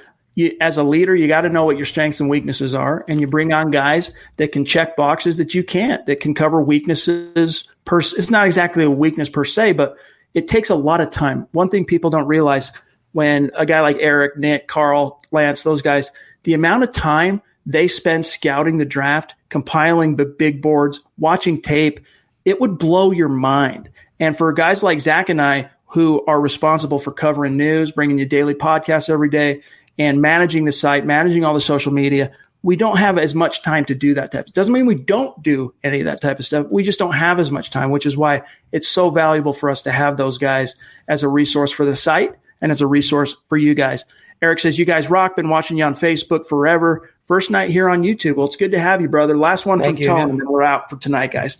as a leader, you got to know what your strengths and weaknesses are, and you bring on guys that can check boxes that you can't, that can cover weaknesses. It's not exactly a weakness per se, but it takes a lot of time. One thing people don't realize when a guy like Eric, Nick, Carl, Lance, those guys, the amount of time they spend scouting the draft, compiling the big boards, watching tape, it would blow your mind. And for guys like Zach and I, who are responsible for covering news, bringing you daily podcasts every day, and managing the site, managing all the social media, we don't have as much time to do that type. It doesn't mean we don't do any of that type of stuff. We just don't have as much time, which is why it's so valuable for us to have those guys as a resource for the site and as a resource for you guys. Eric says, you guys rock. Been watching you on Facebook forever. First night here on YouTube. Well, it's good to have you, brother. Last one from Tom, and then we're out for tonight, guys.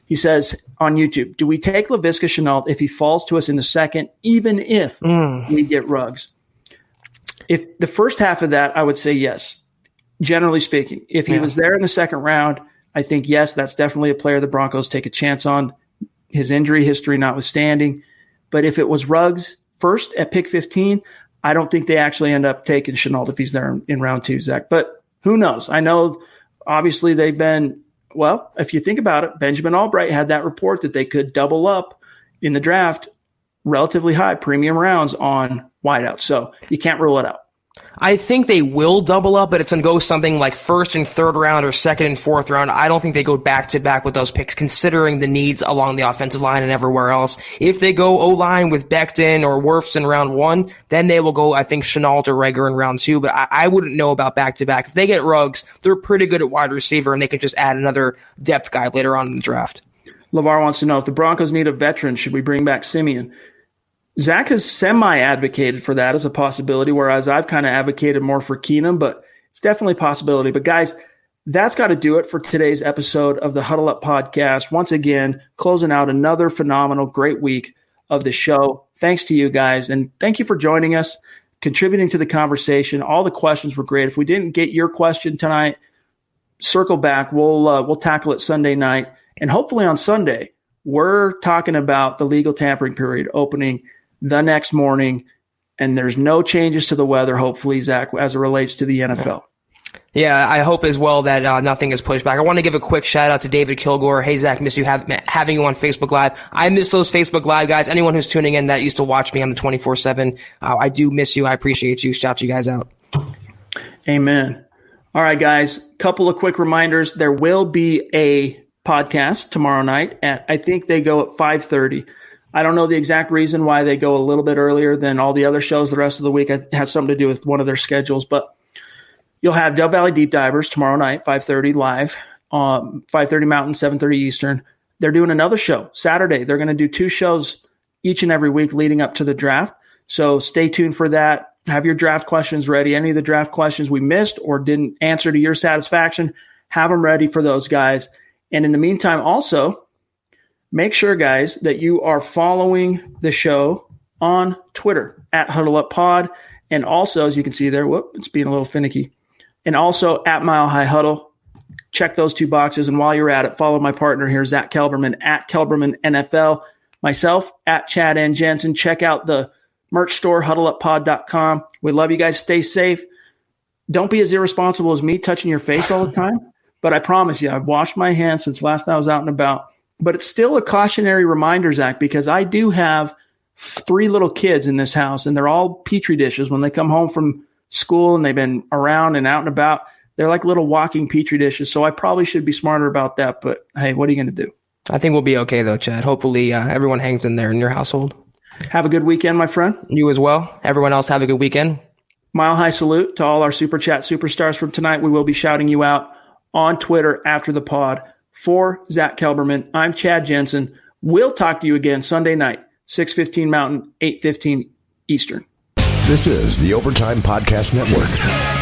He says on YouTube, do we take Laviska Shenault if he falls to us in the second, even if we get Ruggs? If the first half of that, I would say yes, generally speaking. If he was there in the second round, I think, yes, that's definitely a player the Broncos take a chance on, his injury history notwithstanding. But if it was Ruggs first at pick 15, I don't think they actually end up taking Shenault if he's there in round 2, Zach. But who knows? I know obviously they've been, well, if you think about it, Benjamin Albright had that report that they could double up in the draft relatively high premium rounds on wideouts. So you can't rule it out. I think they will double up, but it's going to go something like first and third round or second and fourth round. I don't think they go back to back with those picks, considering the needs along the offensive line and everywhere else. If they go O-line with Becton or Wirfs in round 1, then they will go, I think, Shenault or Reagor in round 2, but I wouldn't know about back to back. If they get Ruggs, they're pretty good at wide receiver, and they can just add another depth guy later on in the draft. LeVar wants to know, if the Broncos need a veteran, should we bring back Simeon? Zach has semi-advocated for that as a possibility, whereas I've kind of advocated more for Keenum, but it's definitely a possibility. But guys, that's got to do it for today's episode of the Huddle Up Podcast. Once again, closing out another phenomenal, great week of the show. Thanks to you guys, and thank you for joining us, contributing to the conversation. All the questions were great. If we didn't get your question tonight, circle back. We'll tackle it Sunday night, and hopefully on Sunday, we're talking about the legal tampering period opening the next morning, and there's no changes to the weather, hopefully, Zach, as it relates to the NFL. Yeah, I hope as well that nothing is pushed back. I want to give a quick shout out to David Kilgore. Hey, Zach, miss you having you on Facebook Live. I miss those Facebook Live guys. Anyone who's tuning in that used to watch me on the 24/7, I do miss you. I appreciate you. Shout you guys out. Amen. All right, guys, couple of quick reminders. There will be a podcast tomorrow night at, I think they go at 5:30. I don't know the exact reason why they go a little bit earlier than all the other shows the rest of the week. It has something to do with one of their schedules, but you'll have Dell Valley Deep Divers tomorrow night, 5:30 live, 5:30 Mountain, 7:30 Eastern. They're doing another show Saturday. They're going to do 2 shows each and every week leading up to the draft. So stay tuned for that. Have your draft questions ready. Any of the draft questions we missed or didn't answer to your satisfaction, have them ready for those guys. And in the meantime, also, make sure, guys, that you are following the show on Twitter at HuddleUpPod. And also, as you can see there, it's being a little finicky. And also at Mile High Huddle. Check those 2 boxes. And while you're at it, follow my partner here, Zack Kelberman, at Kelberman NFL. Myself, at Chad and Jensen. Check out the merch store, huddleuppod.com. We love you guys. Stay safe. Don't be as irresponsible as me touching your face all the time. But I promise you, I've washed my hands since last I was out and about. But it's still a cautionary reminder, Zach, because I do have 3 little kids in this house, and they're all Petri dishes. When they come home from school and they've been around and out and about, they're like little walking Petri dishes. So I probably should be smarter about that. But, hey, what are you going to do? I think we'll be okay, though, Chad. Hopefully everyone hangs in there in your household. Have a good weekend, my friend. You as well. Everyone else have a good weekend. Mile High salute to all our Super Chat superstars from tonight. We will be shouting you out on Twitter after the pod. For Zack Kelberman, I'm Chad Jensen. We'll talk to you again Sunday night, 6:15 Mountain, 8:15 Eastern. This is the Overtime Podcast Network.